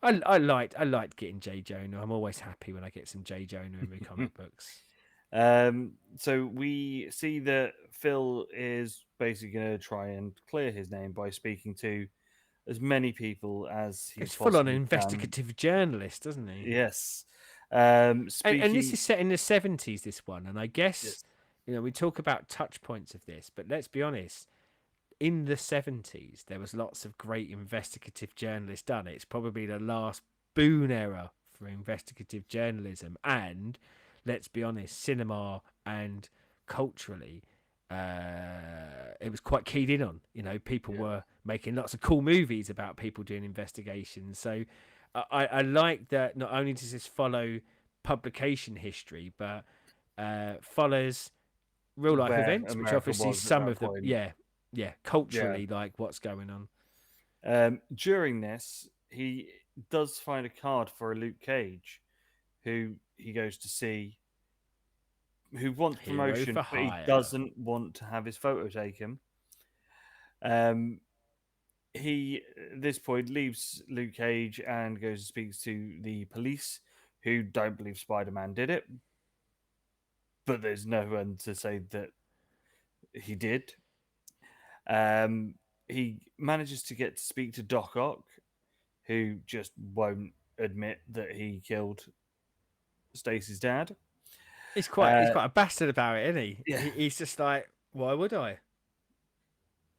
I liked getting Jay Jonah. I'm always happy when I get some Jay Jonah in my comic books. So we see that Phil is basically going to try and clear his name by speaking to as many people as he He's full on possibly can. investigative journalist, doesn't he? Yes. And this Speaking. is set in the 70s, this one. And I guess, Yes. we talk about touch points of this, but let's be honest, in the 70s, there was lots of great investigative journalists done. It's probably the last boon era for investigative journalism. And let's be honest, cinema and culturally, it was quite keyed in on. People Yeah. were making lots of cool movies about people doing investigations. So I like that not only does this follow publication history, but follows real life Where events, which America obviously was at some that of the point. yeah Yeah. culturally like what's going on. During this, he does find a card for a Luke Cage, who he goes to see, who wants Hero for promotion, but he hire. doesn't want to have his photo taken. Um, he at this point leaves Luke Cage and goes and speaks to the police, who don't believe Spider-Man did it, but there's no one to say that he did. Um, he manages to get to speak to Doc Ock, who just won't admit that he killed Stacy's dad. He's Uh, quite a bastard about it, isn't he? yeah, He's just like, why would I?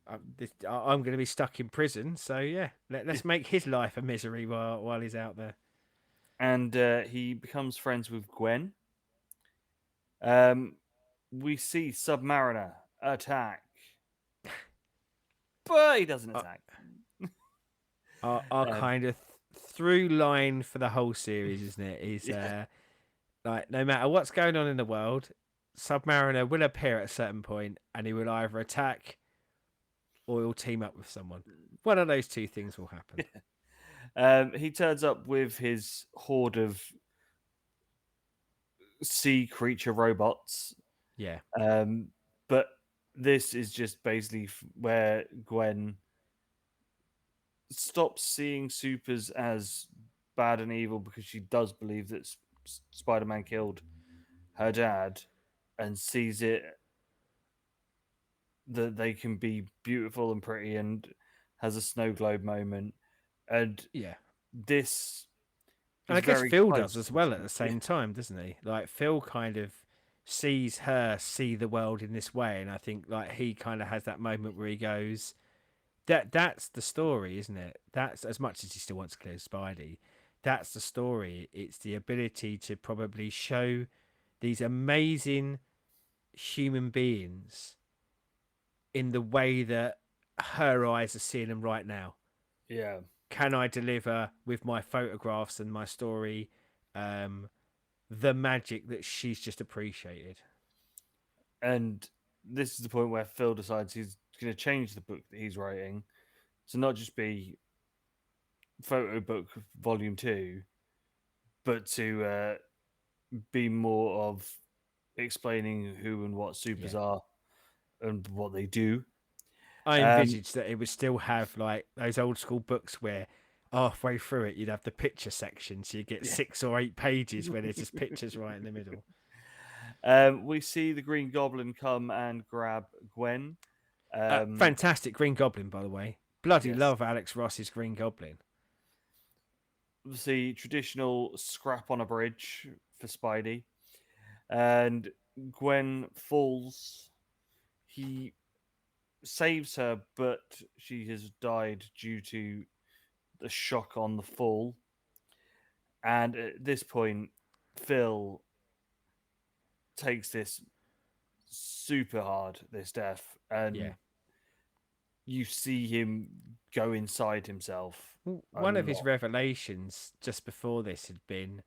I'm going to be stuck in prison, so yeah, let's make his life a misery while he's out there. and he becomes friends with Gwen. Um, we see Submariner attack, but he doesn't Uh, attack. our Um, kind of through line for the whole series, isn't it? Is yeah, like no matter what's going on in the world, Submariner will appear at a certain point, and he will either attack or he'll team up with someone. One of those two things will happen. he turns up with his horde of sea creature robots. Yeah, Um, but this is just basically where Gwen stops seeing supers as bad and evil, because she does believe that Spider-Man killed her dad, and sees it that they can be beautiful and pretty, and has a snow globe moment. And yeah. this And is I guess very Phil does close as well at to the same time, doesn't he? Like Phil kind of sees her see the world in this way, and I think like he kind of has that moment where he goes, that's the story, isn't it? That's as much as he still wants to clear Spidey. That's the story. It's the ability to probably show these amazing human beings in the way that her eyes are seeing them right now. yeah. Can I deliver with my photographs and my story the magic that she's just appreciated? And this is the point where Phil decides he's going to change the book that he's writing to not just be photo book volume 2, but to be more of explaining who and what supers Yeah. are and what they do. I Um, envisaged that it would still have like those old school books where halfway through it you'd have the picture section, so you get yeah. 6 or 8 pages where there's just pictures right in the middle. We see the Green Goblin come and grab Gwen. Fantastic Green Goblin, by the way. Bloody Yes, love Alex Ross's Green Goblin. the traditional scrap on a bridge for Spidey, and Gwen falls. He saves her, but she has died due to the shock on the fall. And at this point, Phil takes this super hard, this death, Yeah. and you see him go inside himself a One of his lot. revelations just before this had been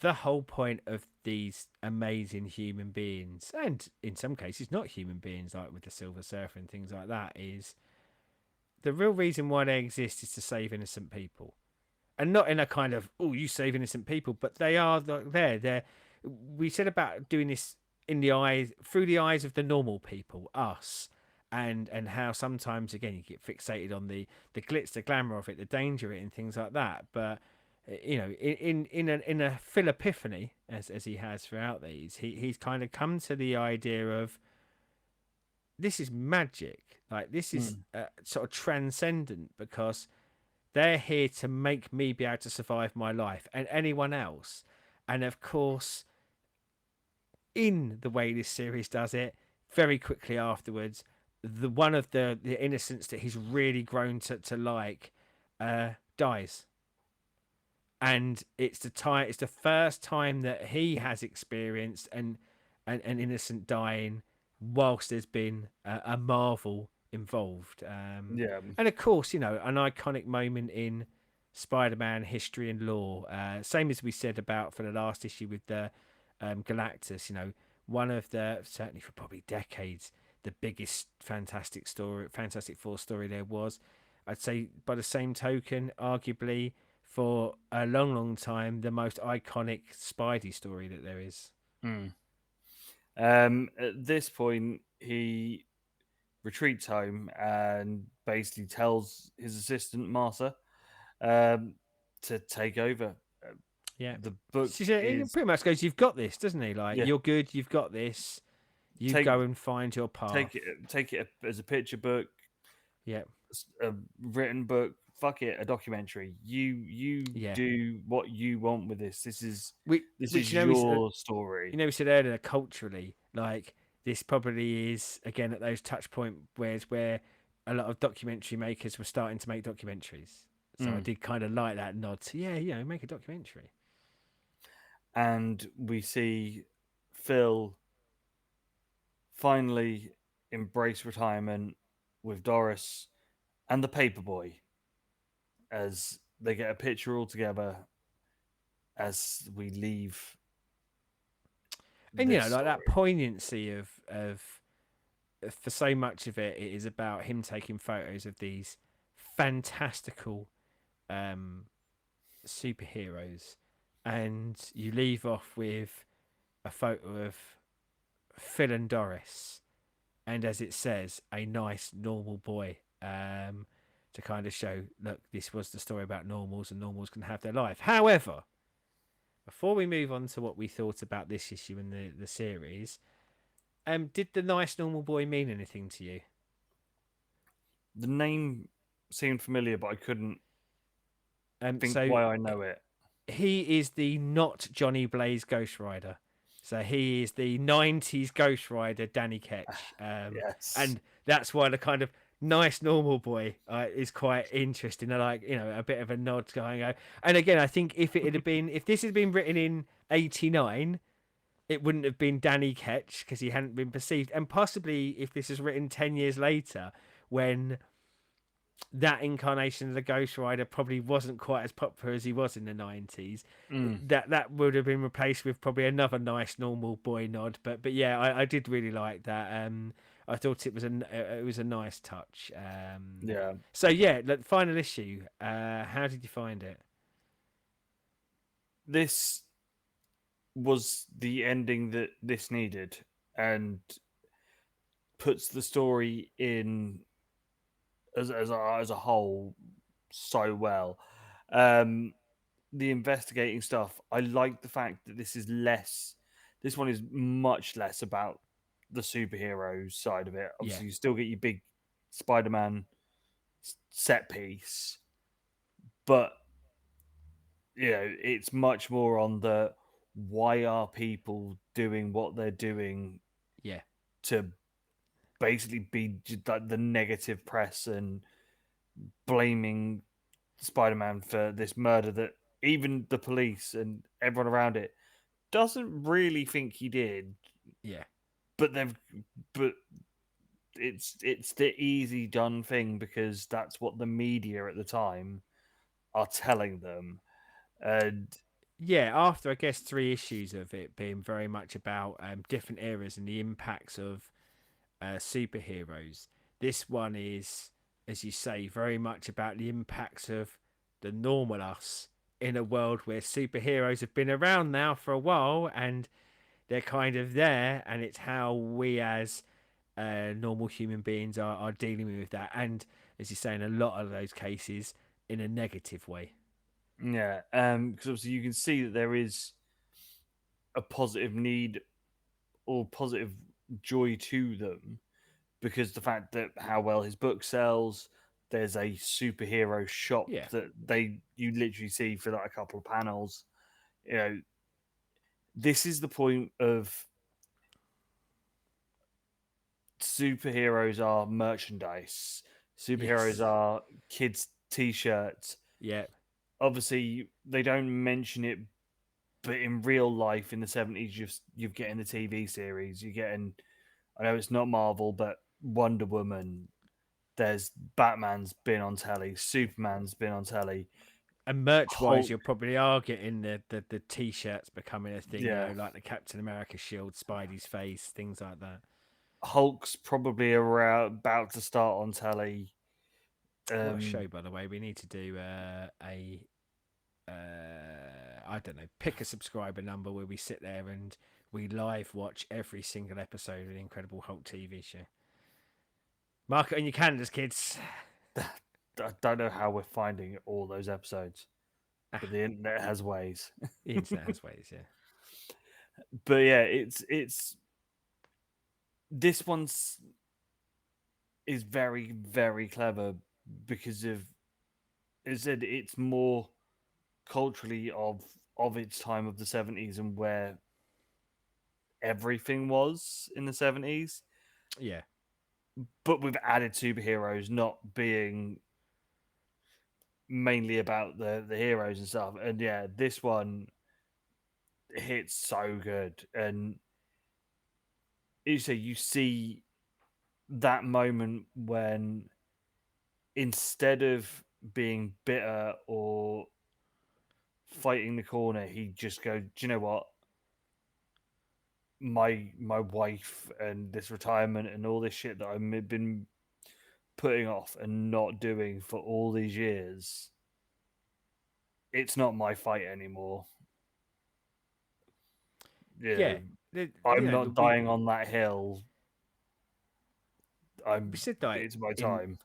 the whole point of these amazing human beings, and in some cases not human beings, like with the Silver Surfer and things like that, is the real reason why they exist is to save innocent people. and not in a kind of oh you save innocent people, but they are there. They're we said about doing this in the eyes through the eyes of the normal people, us, and how sometimes again you get fixated on the glitz, the glamour of it, the danger of it, and things like that. But you know, in a Phil epiphany as he has throughout these, he's kind of come to the idea of this is magic, like this is Mm. sort of transcendent because they're here to make me be able to survive my life and anyone else. And of course, in the way this series does it, very quickly afterwards, the one of the innocents that he's really grown to like dies. And it's the first time that he has experienced an innocent dying whilst there's been a Marvel involved. Yeah. And of course, you know, an iconic moment in Spider-Man history and lore. Same as we said about for the last issue with the Galactus. You know, one of the certainly for probably decades the biggest Fantastic Four story there was. I'd say by the same token, arguably for a long, long time, the most iconic Spidey story that there is. Mm. At this point, he retreats home and basically tells his assistant Martha um, to take over. Uh, Yeah. The book She said, he is pretty much goes, "You've got this," doesn't he? Like, yeah. you're good, you've got this. You Take go and find your path. take it as a picture book, Yeah, a written book. Fuck it, a documentary. You yeah. do what you want with this. This Which is you know, your story. we said earlier, culturally, like this probably is again at those touch point where a lot of documentary makers were starting to make documentaries. So I Mm. did kind of like that nod to yeah, you know, make a documentary. And we see Phil finally embrace retirement with Doris and the paperboy as they get a picture all together as we leave And you this know, like that story. poignancy of for so much of it, it is about him taking photos of these fantastical um, superheroes, and you leave off with a photo of Phil and Doris, and as it says, a nice normal boy. To kind of show, look, this was the story about normals, and normals can have their life. However, before we move on to what we thought about this issue in the series, did the nice normal boy mean anything to you? The name seemed familiar, but I couldn't think So why I know it. he is the not Johnny Blaze Ghost Rider. So he is the 90s Ghost Rider Danny Ketch. Yes. And that's why the kind of nice normal boy is quite interesting. I like, you know, a bit of a nod going on. And again, I think if this had been written in 89, it wouldn't have been Danny Ketch because he hadn't been perceived. And possibly if this is written 10 years later, when that incarnation of the Ghost Rider probably wasn't quite as popular as he was in the 90s, Mm, that would have been replaced with probably another nice normal boy nod. But yeah, I did really like that. I thought it was a nice touch. yeah. So yeah, the final issue. How did you find it? This was the ending that this needed and puts the story in as a whole so well. Um, the investigating stuff, I like the fact that this one is much less about the superhero side of it. Yeah, Obviously, you still get your big Spider-Man set piece, but it's much more on the why are people doing what they're doing yeah, to basically be like the negative press and blaming Spider-Man for this murder that even the police and everyone around it doesn't really think he did, yeah. but they've but it's the easy done thing because that's what the media at the time are telling them. And Yeah, after I guess 3 issues of it being very much about different eras and the impacts of superheroes, this one is, as you say, very much about the impacts of the normal us in a world where superheroes have been around now for a while and they're kind of there, and it's how we as normal human beings are dealing with that. And as you say, in a lot of those cases, in a negative way. Yeah, because obviously you can see that there is a positive need or positive joy to them because the fact that how well his book sells, there's a superhero shop Yeah. that you literally see for like a couple of panels. You know, this is the point of superheroes are merchandise. Yes. Superheroes are kids' t-shirts. Yeah. Obviously, they don't mention it, but in real life in the 70s, you're getting the TV series. You're getting, I know it's not Marvel, but Wonder Woman. There's Batman's been on telly. Superman's been on telly. And merch wise, Hulk, you probably are getting the t-shirts becoming a thing, yeah. like the Captain America shield, Spidey's face, things like that. Hulk's probably around about to start on telly. What a Um, show, by the way. We need to do I don't know, pick a subscriber number where we sit there and we live watch every single episode of the Incredible Hulk TV show. Mark it on your calendars, kids. I don't know how we're finding all those episodes, Ah, but the internet has ways. the internet has ways, yeah. But yeah, it's this one's is very very clever because of as I said it's more culturally of its time of the 70s and where everything was in the 70s, Yeah. but with added superheroes not being mainly about the heroes and stuff. And yeah, this one hits so good. And you see that moment when instead of being bitter or fighting the corner, he just goes, "Do you know what? My wife and this retirement and all this shit that I've been putting off and not doing for all these years, it's not my fight anymore. Yeah, Yeah. The, I'm you know, not dying on that hill. we I'm. said that It's my in time."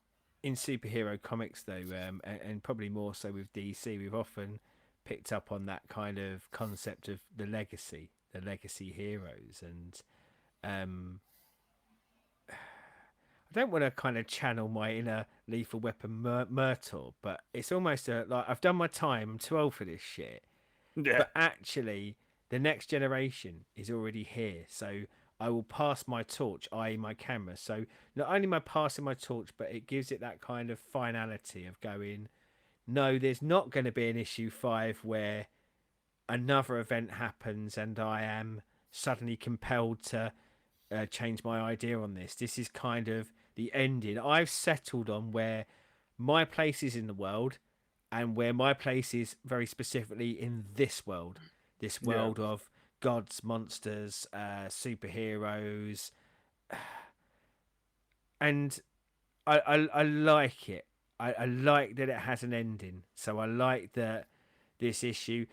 superhero comics though, and probably more so with DC, we've often picked up on that kind of concept of the legacy heroes, and um, I don't want to kind of channel my inner Lethal Weapon Myrtle, but it's almost like I've done my time. I'm too old for this shit. Yeah, But actually, the next generation is already here, so I will pass my torch, i.e., my camera. So not only am I passing my torch, but it gives it that kind of finality of going, no, there's not going to be an issue 5 where another event happens and I am suddenly compelled to change my idea on this. This is kind of the ending. I've settled on where my place is in the world and where my place is very specifically in this yeah, world of gods, monsters, superheroes, and I like it. I like that it has an ending. So I like that this issue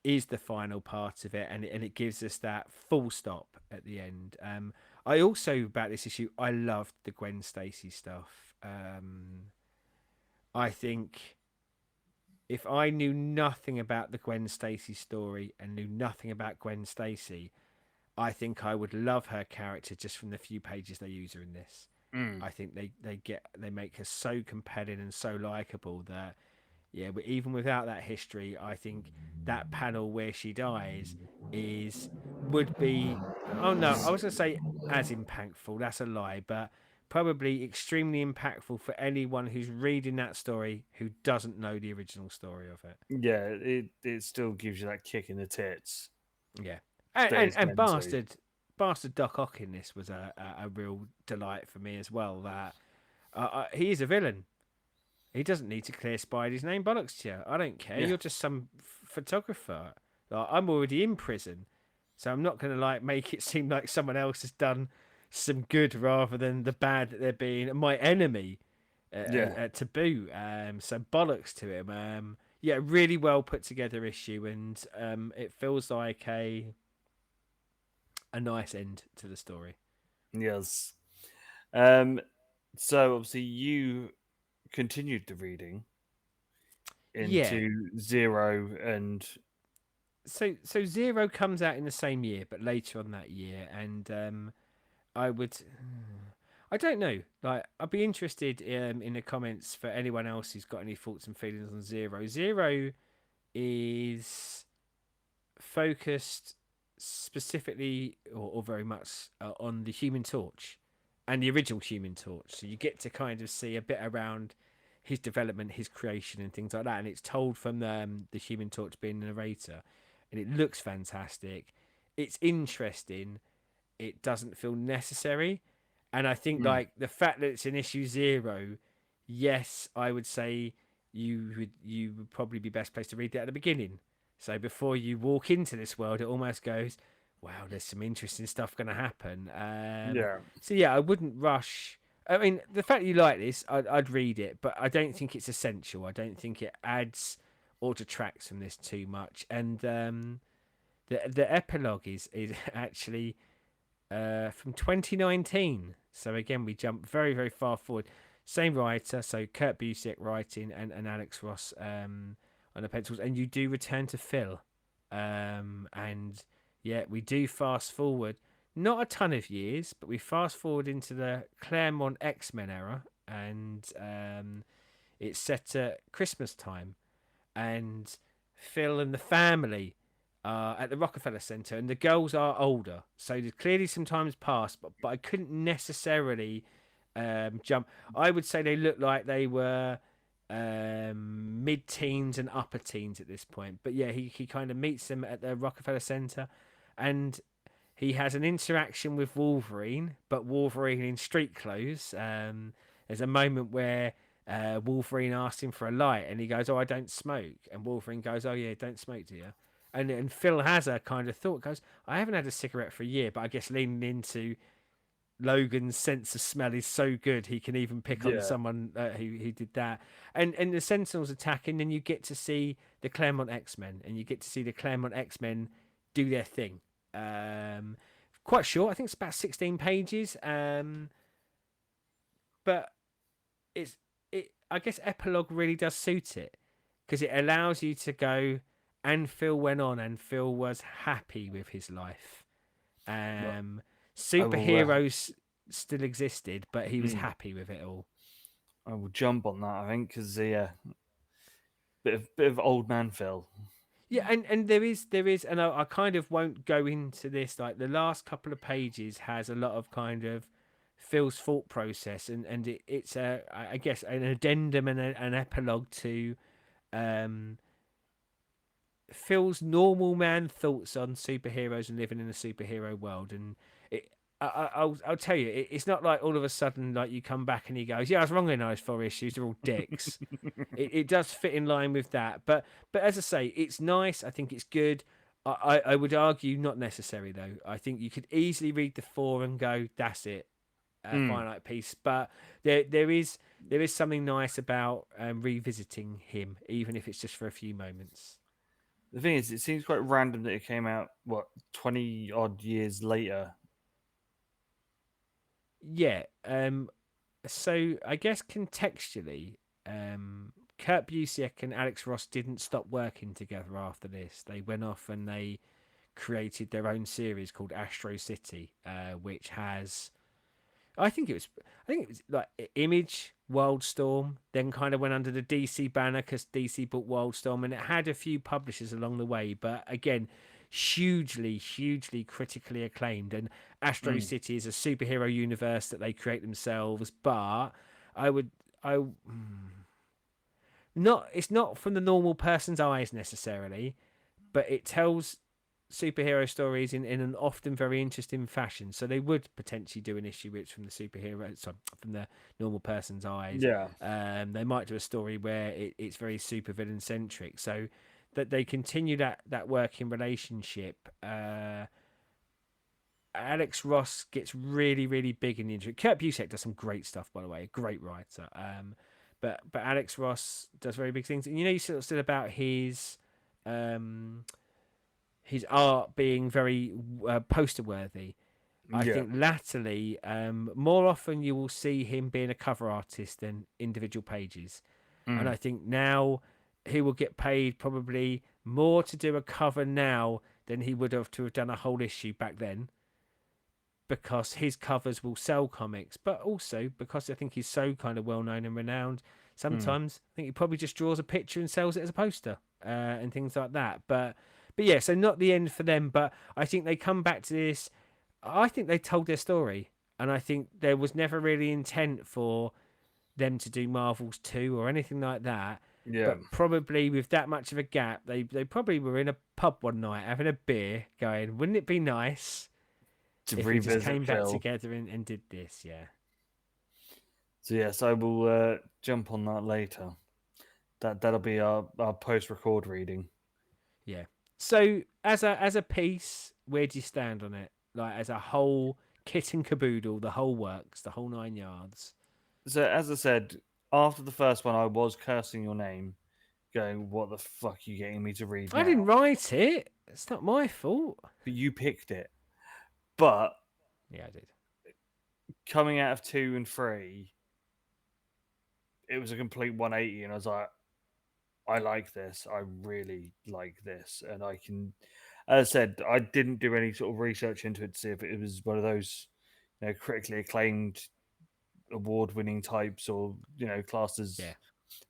is the final part of it, and it gives us that full stop at the end. I also about this issue, I loved the Gwen Stacy stuff. I think if I knew nothing about the Gwen Stacy story and knew nothing about Gwen Stacy, I think I would love her character just from the few pages they use her in this. mm. I think they make her so compelling and so likable that yeah, but even without that history, I think that panel where she dies is would be oh no, I was gonna say as impactful, that's a lie, but probably extremely impactful for anyone who's reading that story who doesn't know the original story of it. Yeah. It still gives you that kick in the tits Yeah. that it's And meant to. bastard Doc Ock in this was a real delight for me as well. That he is a villain. He doesn't need to clear Spidey's name. Bollocks to you. I don't care. Yeah, You're just some photographer. Like, I'm already in prison, so I'm not going to like make it seem like someone else has done some good rather than the bad that they're being my enemy. Yeah. to boot. So bollocks to him. Yeah, really well put together issue, and it feels like a nice end to the story. Yes. Um. So obviously you continued the reading Yeah. into Zero and So Zero comes out in the same year, but later on that year, and I would. I don't know. Like, I'd be interested in the comments for anyone else who's got any thoughts and feelings on Zero. Zero is focused specifically or very much on the Human Torch and the original Human Torch. So you get to kind of see a bit around his development, his creation, and things like that. And it's told from the Human Torch being the narrator, and it looks fantastic. It's interesting. It doesn't feel necessary, and I think mm, like the fact that it's in issue 0, yes, I would say you would probably be best placed to read that at the beginning. So before you walk into this world, it almost goes, wow, there's some interesting stuff going to happen. yeah. So yeah, I wouldn't rush. I mean, the fact that you like this, I'd read it, but I don't think it's essential. I don't think it adds or detracts from this too much. And the epilogue is actually from 2019. So again, we jump very, very far forward. Same writer, so Kurt Busiek writing and Alex Ross on the pencils. And you do return to Phil. And yeah, we do fast forward. Not a ton of years, but we fast forward into the Claremont X-Men era. And it's set at Christmas time. And Phil and the family at the Rockefeller Center, and the girls are older, so there's clearly some time's passed. But I couldn't necessarily jump. I would say they look like they were mid-teens and upper teens at this point. But yeah, he kind of meets them at the Rockefeller Center, and he has an interaction with Wolverine, but Wolverine in street clothes. There's a moment where Wolverine asks him for a light, and he goes, "Oh, I don't smoke." And Wolverine goes, "Oh yeah, don't smoke, do you?" And Phil has a kind of thought, goes, "I haven't had a cigarette for a year," but I guess leaning into Logan's sense of smell is so good he can even pick on Yeah. someone who did that. And the Sentinels attack, and then you get to see the Claremont X-Men, and you get to see the Claremont X-Men do their thing. Um, Quite short. I think it's about 16 pages. But it's it. I guess epilogue really does suit it because it allows you to go. And Phil went on, and Phil was happy with his life. Well, Um, I will. Superheroes still existed, but he was Mm, happy with it all. I will jump on that. I think because yeah, bit of old man Phil. Yeah, and there is, and I kind of won't go into this. Like the last couple of pages has a lot of kind of Phil's thought process, and it's a I guess an addendum and an epilogue to um, Phil's normal man thoughts on superheroes and living in a superhero world. And it, I'll tell you, it's not like all of a sudden like you come back and he goes, "Yeah, I was wrong in those 4 issues. They're all dicks." It does fit in line with that, but as I say, it's nice. I think it's good. I would argue not necessary though. I think you could easily read the 4 and go, "That's it, a Mm. finite piece." But there is something nice about revisiting him, even if it's just for a few moments. The thing is, it seems quite random that it came out 20 odd years later. Yeah. So I guess contextually, Kurt Busiek and Alex Ross didn't stop working together after this. They went off and they created their own series called Astro City, which has I think it was like Image, Wildstorm, then kind of went under the DC banner because DC bought Wildstorm, and it had a few publishers along the way, but again, hugely, hugely critically acclaimed. And Astro Mm. City is a superhero universe that they create themselves, but I would, not, it's not from the normal person's eyes necessarily, but it tells superhero stories in an often very interesting fashion. So they would potentially do an issue which from the superhero, sorry, from the normal person's eyes. Yeah. They might do a story where it's very supervillain centric. So that they continue that working relationship. Alex Ross gets really, really big in the intro. Kurt Busiek does some great stuff, by the way, a great writer. But Alex Ross does very big things, and you know, you sort of said about um, his art being very poster worthy. I Yeah. think latterly, more often you will see him being a cover artist than individual pages. And Mm. I think now he will get paid probably more to do a cover now than he would have to have done a whole issue back then, because his covers will sell comics, but also because I think he's so kind of well known and renowned. Mm. Sometimes I think he probably just draws a picture and sells it as a poster and things like that. But yeah, so not the end for them. But I think they come back to this. I think they told their story, and I think there was never really intent for them to do Marvels 2 or anything like that. Yeah. But probably with that much of a gap, they probably were in a pub one night having a beer, going, "Wouldn't it be nice To if we just revisit came back Phil. together and did this?" Yeah, So yes, I will jump on that later. That'll be our post record reading. yeah. So as a piece, where do you stand on it? Like as a whole kit and caboodle, the whole works, the whole 9 yards. So as I said, after the first one, I was cursing your name, going, "What the fuck are you getting me to read I now?" didn't write it. It's not my fault. But you picked it. But Yeah, I did. coming out of 2 and 3, it was a complete 180, and I was like, I like this. I really like this, and I can. As I said, I didn't do any sort of research into it to see if it was one of those, critically acclaimed, award-winning types, or classed as Yeah.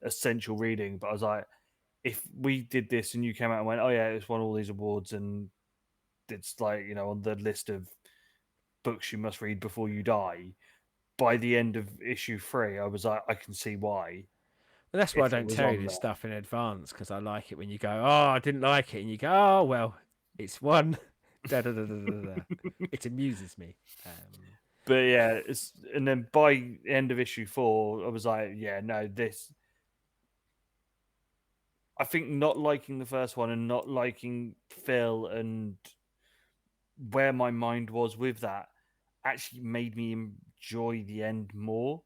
essential reading. But I was like, if we did this and you came out and went, "Oh yeah, it's won all these awards," and it's like on the list of books you must read before you die. By the end of issue 3, I was like, I can see why Well, that's why I if it don't was tell you on this there. stuff in advance, because I like it when you go, "Oh, I didn't like it," and you go, "Oh, well, it's one." Da, da, da, da, da, da. It amuses me. But yeah, and then by the end of issue 4, I was like, yeah, no, this. I think not liking the first one and not liking Phil and where my mind was with that actually made me enjoy the end more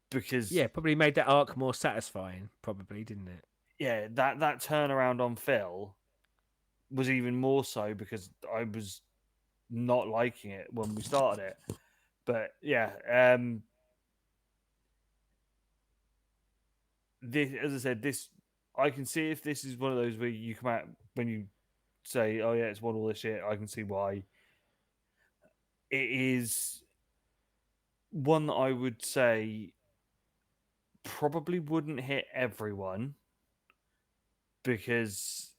because Yeah, probably made that arc more satisfying. Probably, didn't it? yeah, that turnaround on Phil was even more so because I was not liking it when we started it. But yeah, this, as I said, this I can see if this is one of those where you come out when you say, "Oh yeah, it's won all this shit." I can see why. It is one that I would say probably wouldn't hit everyone because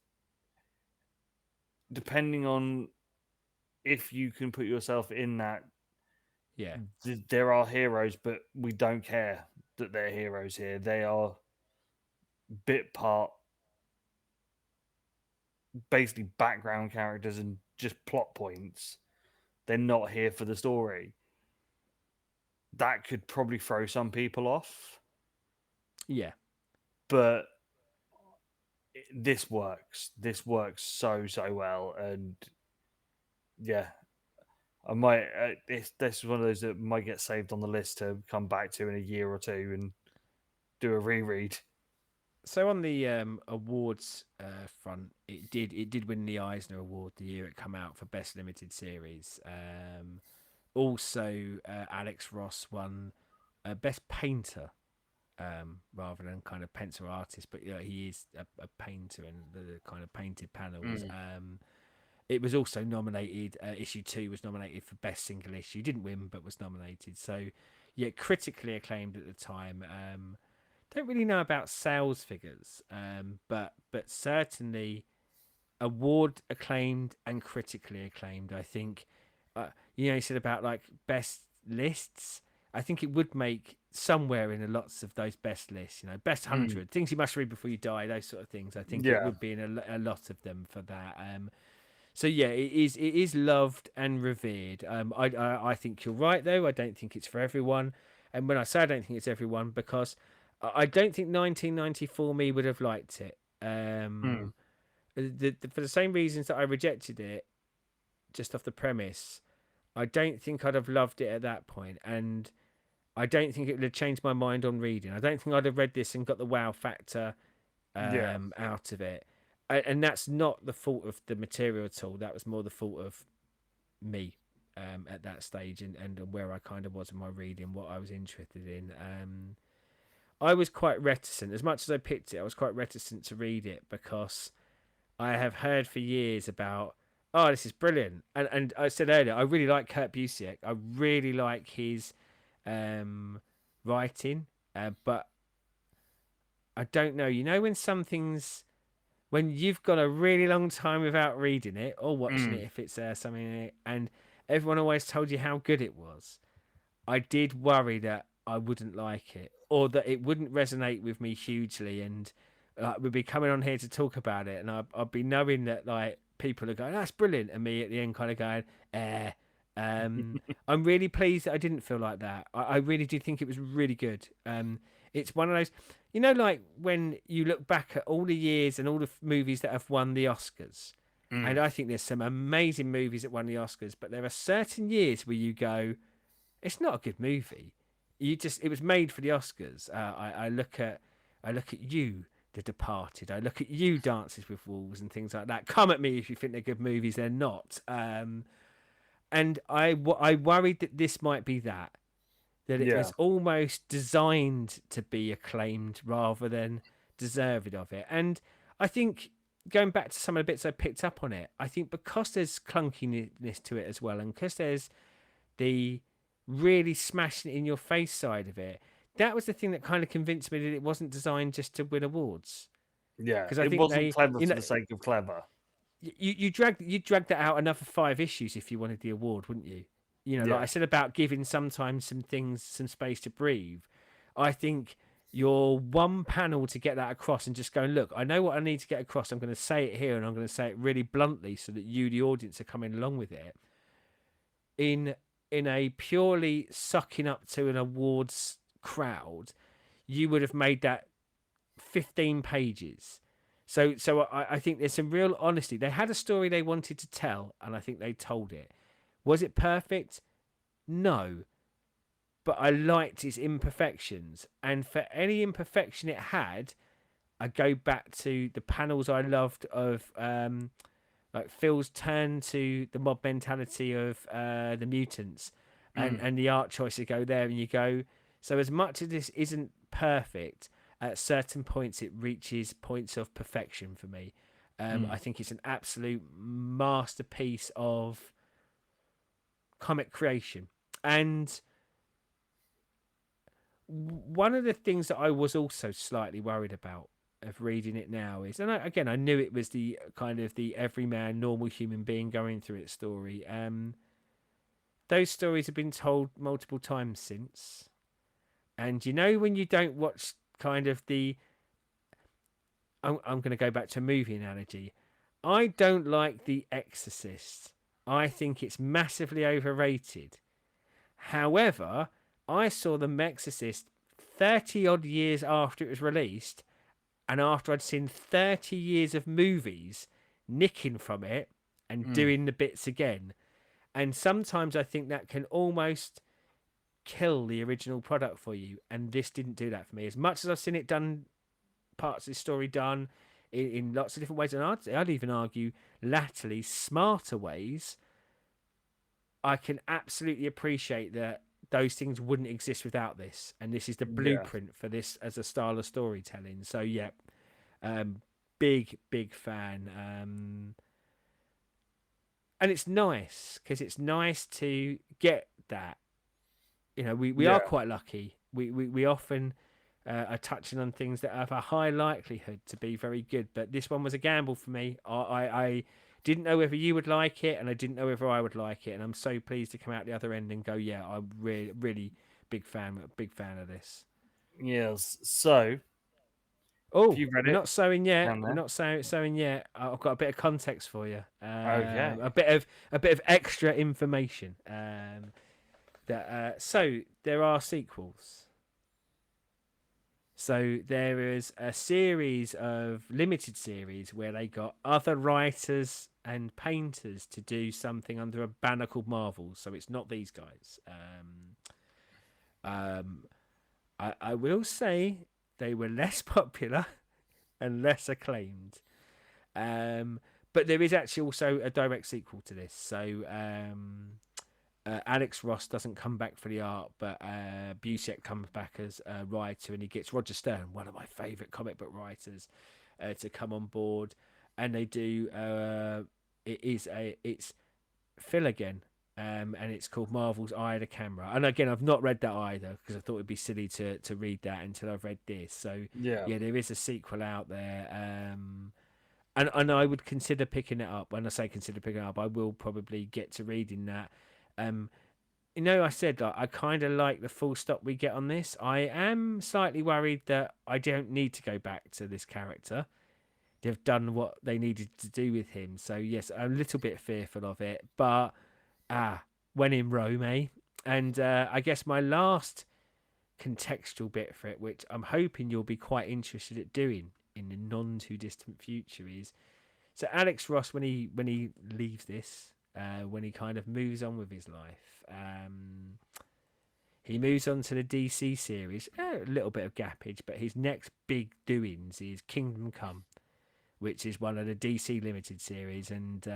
depending on if you can put yourself in that, Yeah, there are heroes, but we don't care that they're heroes here. They are bit part, basically background characters and just plot points. They're not here for the story. That could probably throw some people off, yeah. but this works. This works so well, and yeah, I might. This is one of those that might get saved on the list to come back to in a year or two and do a reread. So on the awards front, it did win the Eisner Award the year it come out for best limited series. Also, Alex Ross won best painter, rather than kind of pencil artist, but yeah, he is a painter and the kind of painted panels. Mm. It was also nominated. Issue 2 was nominated for best single issue. Didn't win, but was nominated. So, yeah, critically acclaimed at the time. Don't really know about sales figures, but certainly award acclaimed and critically acclaimed. I think, you said about like best lists. I think it would make somewhere in a lots of those best lists. Best Mm. 100 things you must read before you die. Those sort of things. I think it Yeah. would be in a lot of them for that. So yeah, it is loved and revered. I think you're right though. I don't think it's for everyone. And when I say I don't think it's everyone, because I don't think 1994 me would have liked it. For the same reasons that I rejected it, just off the premise. I don't think I'd have loved it at that point, and I don't think it would have changed my mind on reading. I don't think I'd have read this and got the wow factor Yeah. out of it. And that's not the fault of the material at all. That was more the fault of me at that stage, and where I kind of was in my reading, what I was interested in. I was quite reticent. As much as I picked it, I was quite reticent to read it because I have heard for years about, oh, this is brilliant. And I said earlier, I really like Kurt Busiek. I really like his writing, but I don't know. You know, when something's, when you've got a really long time without reading it or watching it, if it's something in it, and everyone always told you how good it was, I did worry that I wouldn't like it, or that it wouldn't resonate with me hugely, and we'd be coming on here to talk about it, and I'd be knowing that like people are going, "That's brilliant," and me at the end kind of going, "Eh." I'm really pleased that I didn't feel like that. I really do think it was really good. It's one of those, you know, like when you look back at all the years and all the movies that have won the Oscars, and I think there's some amazing movies that won the Oscars, but there are certain years where you go, it's not a good movie. You just, it was made for the Oscars. I look at you, The Departed. I look at you, Dances with Wolves, and things like that. Come at me if you think they're good movies. They're not. And I worried that this might be that it Yeah. was almost designed to be acclaimed rather than deserved of it. And I think, going back to some of the bits I picked up on it, I think because there's clunkiness to it as well, and because there's the really smashing it in your face side of it, that was the thing that kind of convinced me that it wasn't designed just to win awards. Yeah. Because I It think wasn't clever you for know, the sake of clever. you dragged that out another 5 issues if you wanted the award, wouldn't you? You know, like Yeah. I said about giving sometimes some things some space to breathe. I think your one panel to get that across and just going, look, I know what I need to get across. I'm going to say it here, and I'm going to say it really bluntly so that you, the audience, are coming along with it. In a purely sucking up to an awards crowd, you would have made that 15 pages. So I think there's some real honesty. They had a story they wanted to tell, and I think they told it. Was it perfect? No. But I liked its imperfections. And for any imperfection it had, I go back to the panels I loved of like Phil's turn to the mob mentality of the mutants, and the art choices go there, and you go, so as much as this isn't perfect, at certain points it reaches points of perfection for me. I think it's an absolute masterpiece of comic creation. And one of the things that I was also slightly worried about of reading it now is, and again, I knew it was the kind of the everyman, normal human being going through its story. Those stories have been told multiple times since. And you know, when you don't watch kind of the, I'm going to go back to a movie analogy. I don't like The Exorcist. I think it's massively overrated. However, I saw The Exorcist 30 odd years after it was released, and after I'd seen 30 years of movies nicking from it and doing the bits again. And sometimes I think that can almost kill the original product for you, and this didn't do that for me. As much as I've seen it done, parts of the story done in lots of different ways, and I'd even argue latterly smarter ways, I can absolutely appreciate that those things wouldn't exist without this, and this is the blueprint for this as a style of storytelling. So yeah, big fan. And it's nice because it's nice to get that. You know, we are quite lucky. We often are touching on things that have a high likelihood to be very good, but this one was a gamble for me. I didn't know whether you would like it, and I didn't know whether I would like it, and I'm so pleased to come out the other end and go, yeah, I'm really big fan of this. Yes. So, Oh, if you've read we're it, not sewing yet. down We're there. not sewing yet. I've got a bit of context for you. Okay. A bit of extra information. So there are sequels. So there is a series of limited series where they got other writers and painters to do something under a banner called Marvel. So it's not these guys. Um, I will say they were less popular and less acclaimed. But there is actually also a direct sequel to this. So Alex Ross doesn't come back for the art, but Busiek comes back as a writer, and he gets Roger Stern, one of my favourite comic book writers, to come on board. And they do. It's Phil again, and it's called Marvel's Eye of the Camera. And again, I've not read that either because I thought it'd be silly to read that until I've read this. So Yeah. yeah, there is a sequel out there. And I would consider picking it up. When I say consider picking it up, I will probably get to reading that. Um, I said like, I kind of like the full stop we get on this. I am slightly worried that I don't need to go back to this character. They've done what they needed to do with him. So yes, I'm a little bit fearful of it. But when in Rome, eh? And I guess my last contextual bit for it, which I'm hoping you'll be quite interested at doing in the non too distant future, is so Alex Ross when he leaves this, when he kind of moves on with his life, he moves on to the DC series. A little bit of gappage, but his next big doings is Kingdom Come, which is one of the DC limited series, and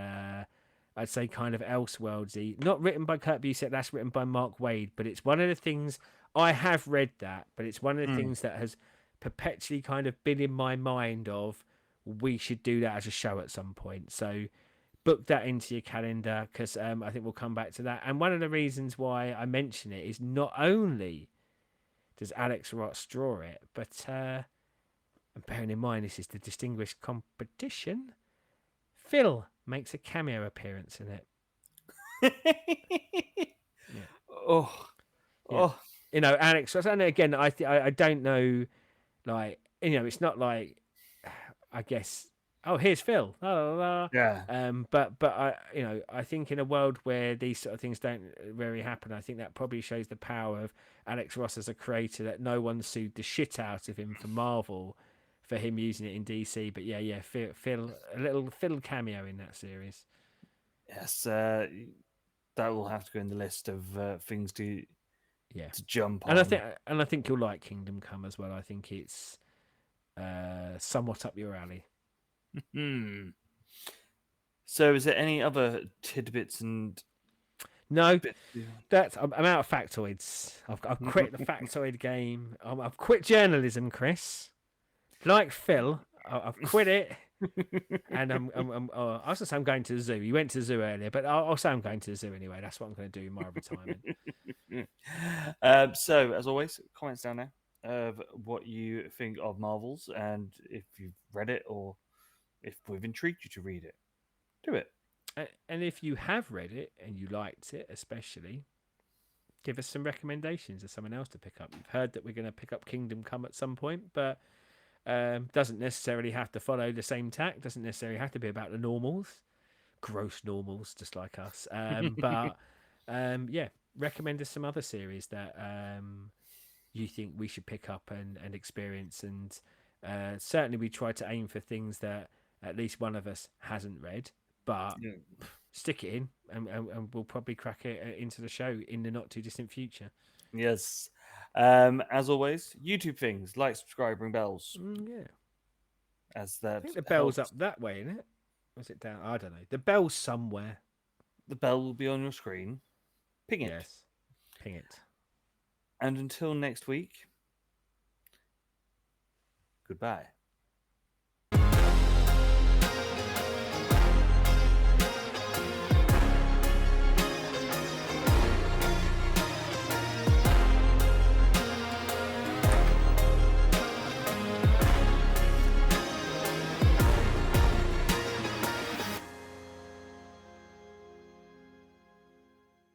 I'd say kind of Elseworldsy. Not written by Kurt Busiek, that's written by Mark Waid, but it's one of the things I have read that, but it's one of the things that has perpetually kind of been in my mind of we should do that as a show at some point. So book that into your calendar because I think we'll come back to that. And one of the reasons why I mention it is not only does Alex Ross draw it, but and bearing in mind this is the distinguished competition, Phil makes a cameo appearance in it. Yeah. Oh, Yeah. oh, Alex Ross, and again, I don't know, like, it's not like, I guess, oh, here's Phil, la, la, la. yeah. But I think in a world where these sort of things don't really happen, I think that probably shows the power of Alex Ross as a creator, that no one sued the shit out of him for Marvel for him using it in DC. But yeah, Phil, a little Phil cameo in that series. Yes, that will have to go in the list of things Yeah, to jump and on. I think you'll like Kingdom Come as well. I think it's somewhat up your alley. Hmm. So, is there any other tidbits and No, bits? I'm out of factoids. I've quit the factoid game. I've quit journalism, Chris. Like Phil, I've quit it, and I was gonna say I'm going to the zoo. You went to the zoo earlier, but I'll say I'm going to the zoo anyway. That's what I'm going to do in my retirement. So, as always, comments down there of what you think of Marvels and if you've read it or if we've intrigued you to read it. Do it. And if you have read it and you liked it, especially, give us some recommendations of someone else to pick up. You've heard that we're going to pick up Kingdom Come at some point, but doesn't necessarily have to follow the same tack. Doesn't necessarily have to be about the normals, gross normals, just like us. But yeah, recommend us some other series that you think we should pick up and experience. And certainly we try to aim for things that at least one of us hasn't read, but Yeah. stick it in and we'll probably crack it into the show in the not too distant future. Yes. As always, YouTube things like, subscribe, ring bells, Yeah. as I that think the bell's helps. up that way, isn't it? Was it down? I don't know. The bell's somewhere. The bell will be on your screen. Ping it. Yes. Ping it. And until next week, goodbye.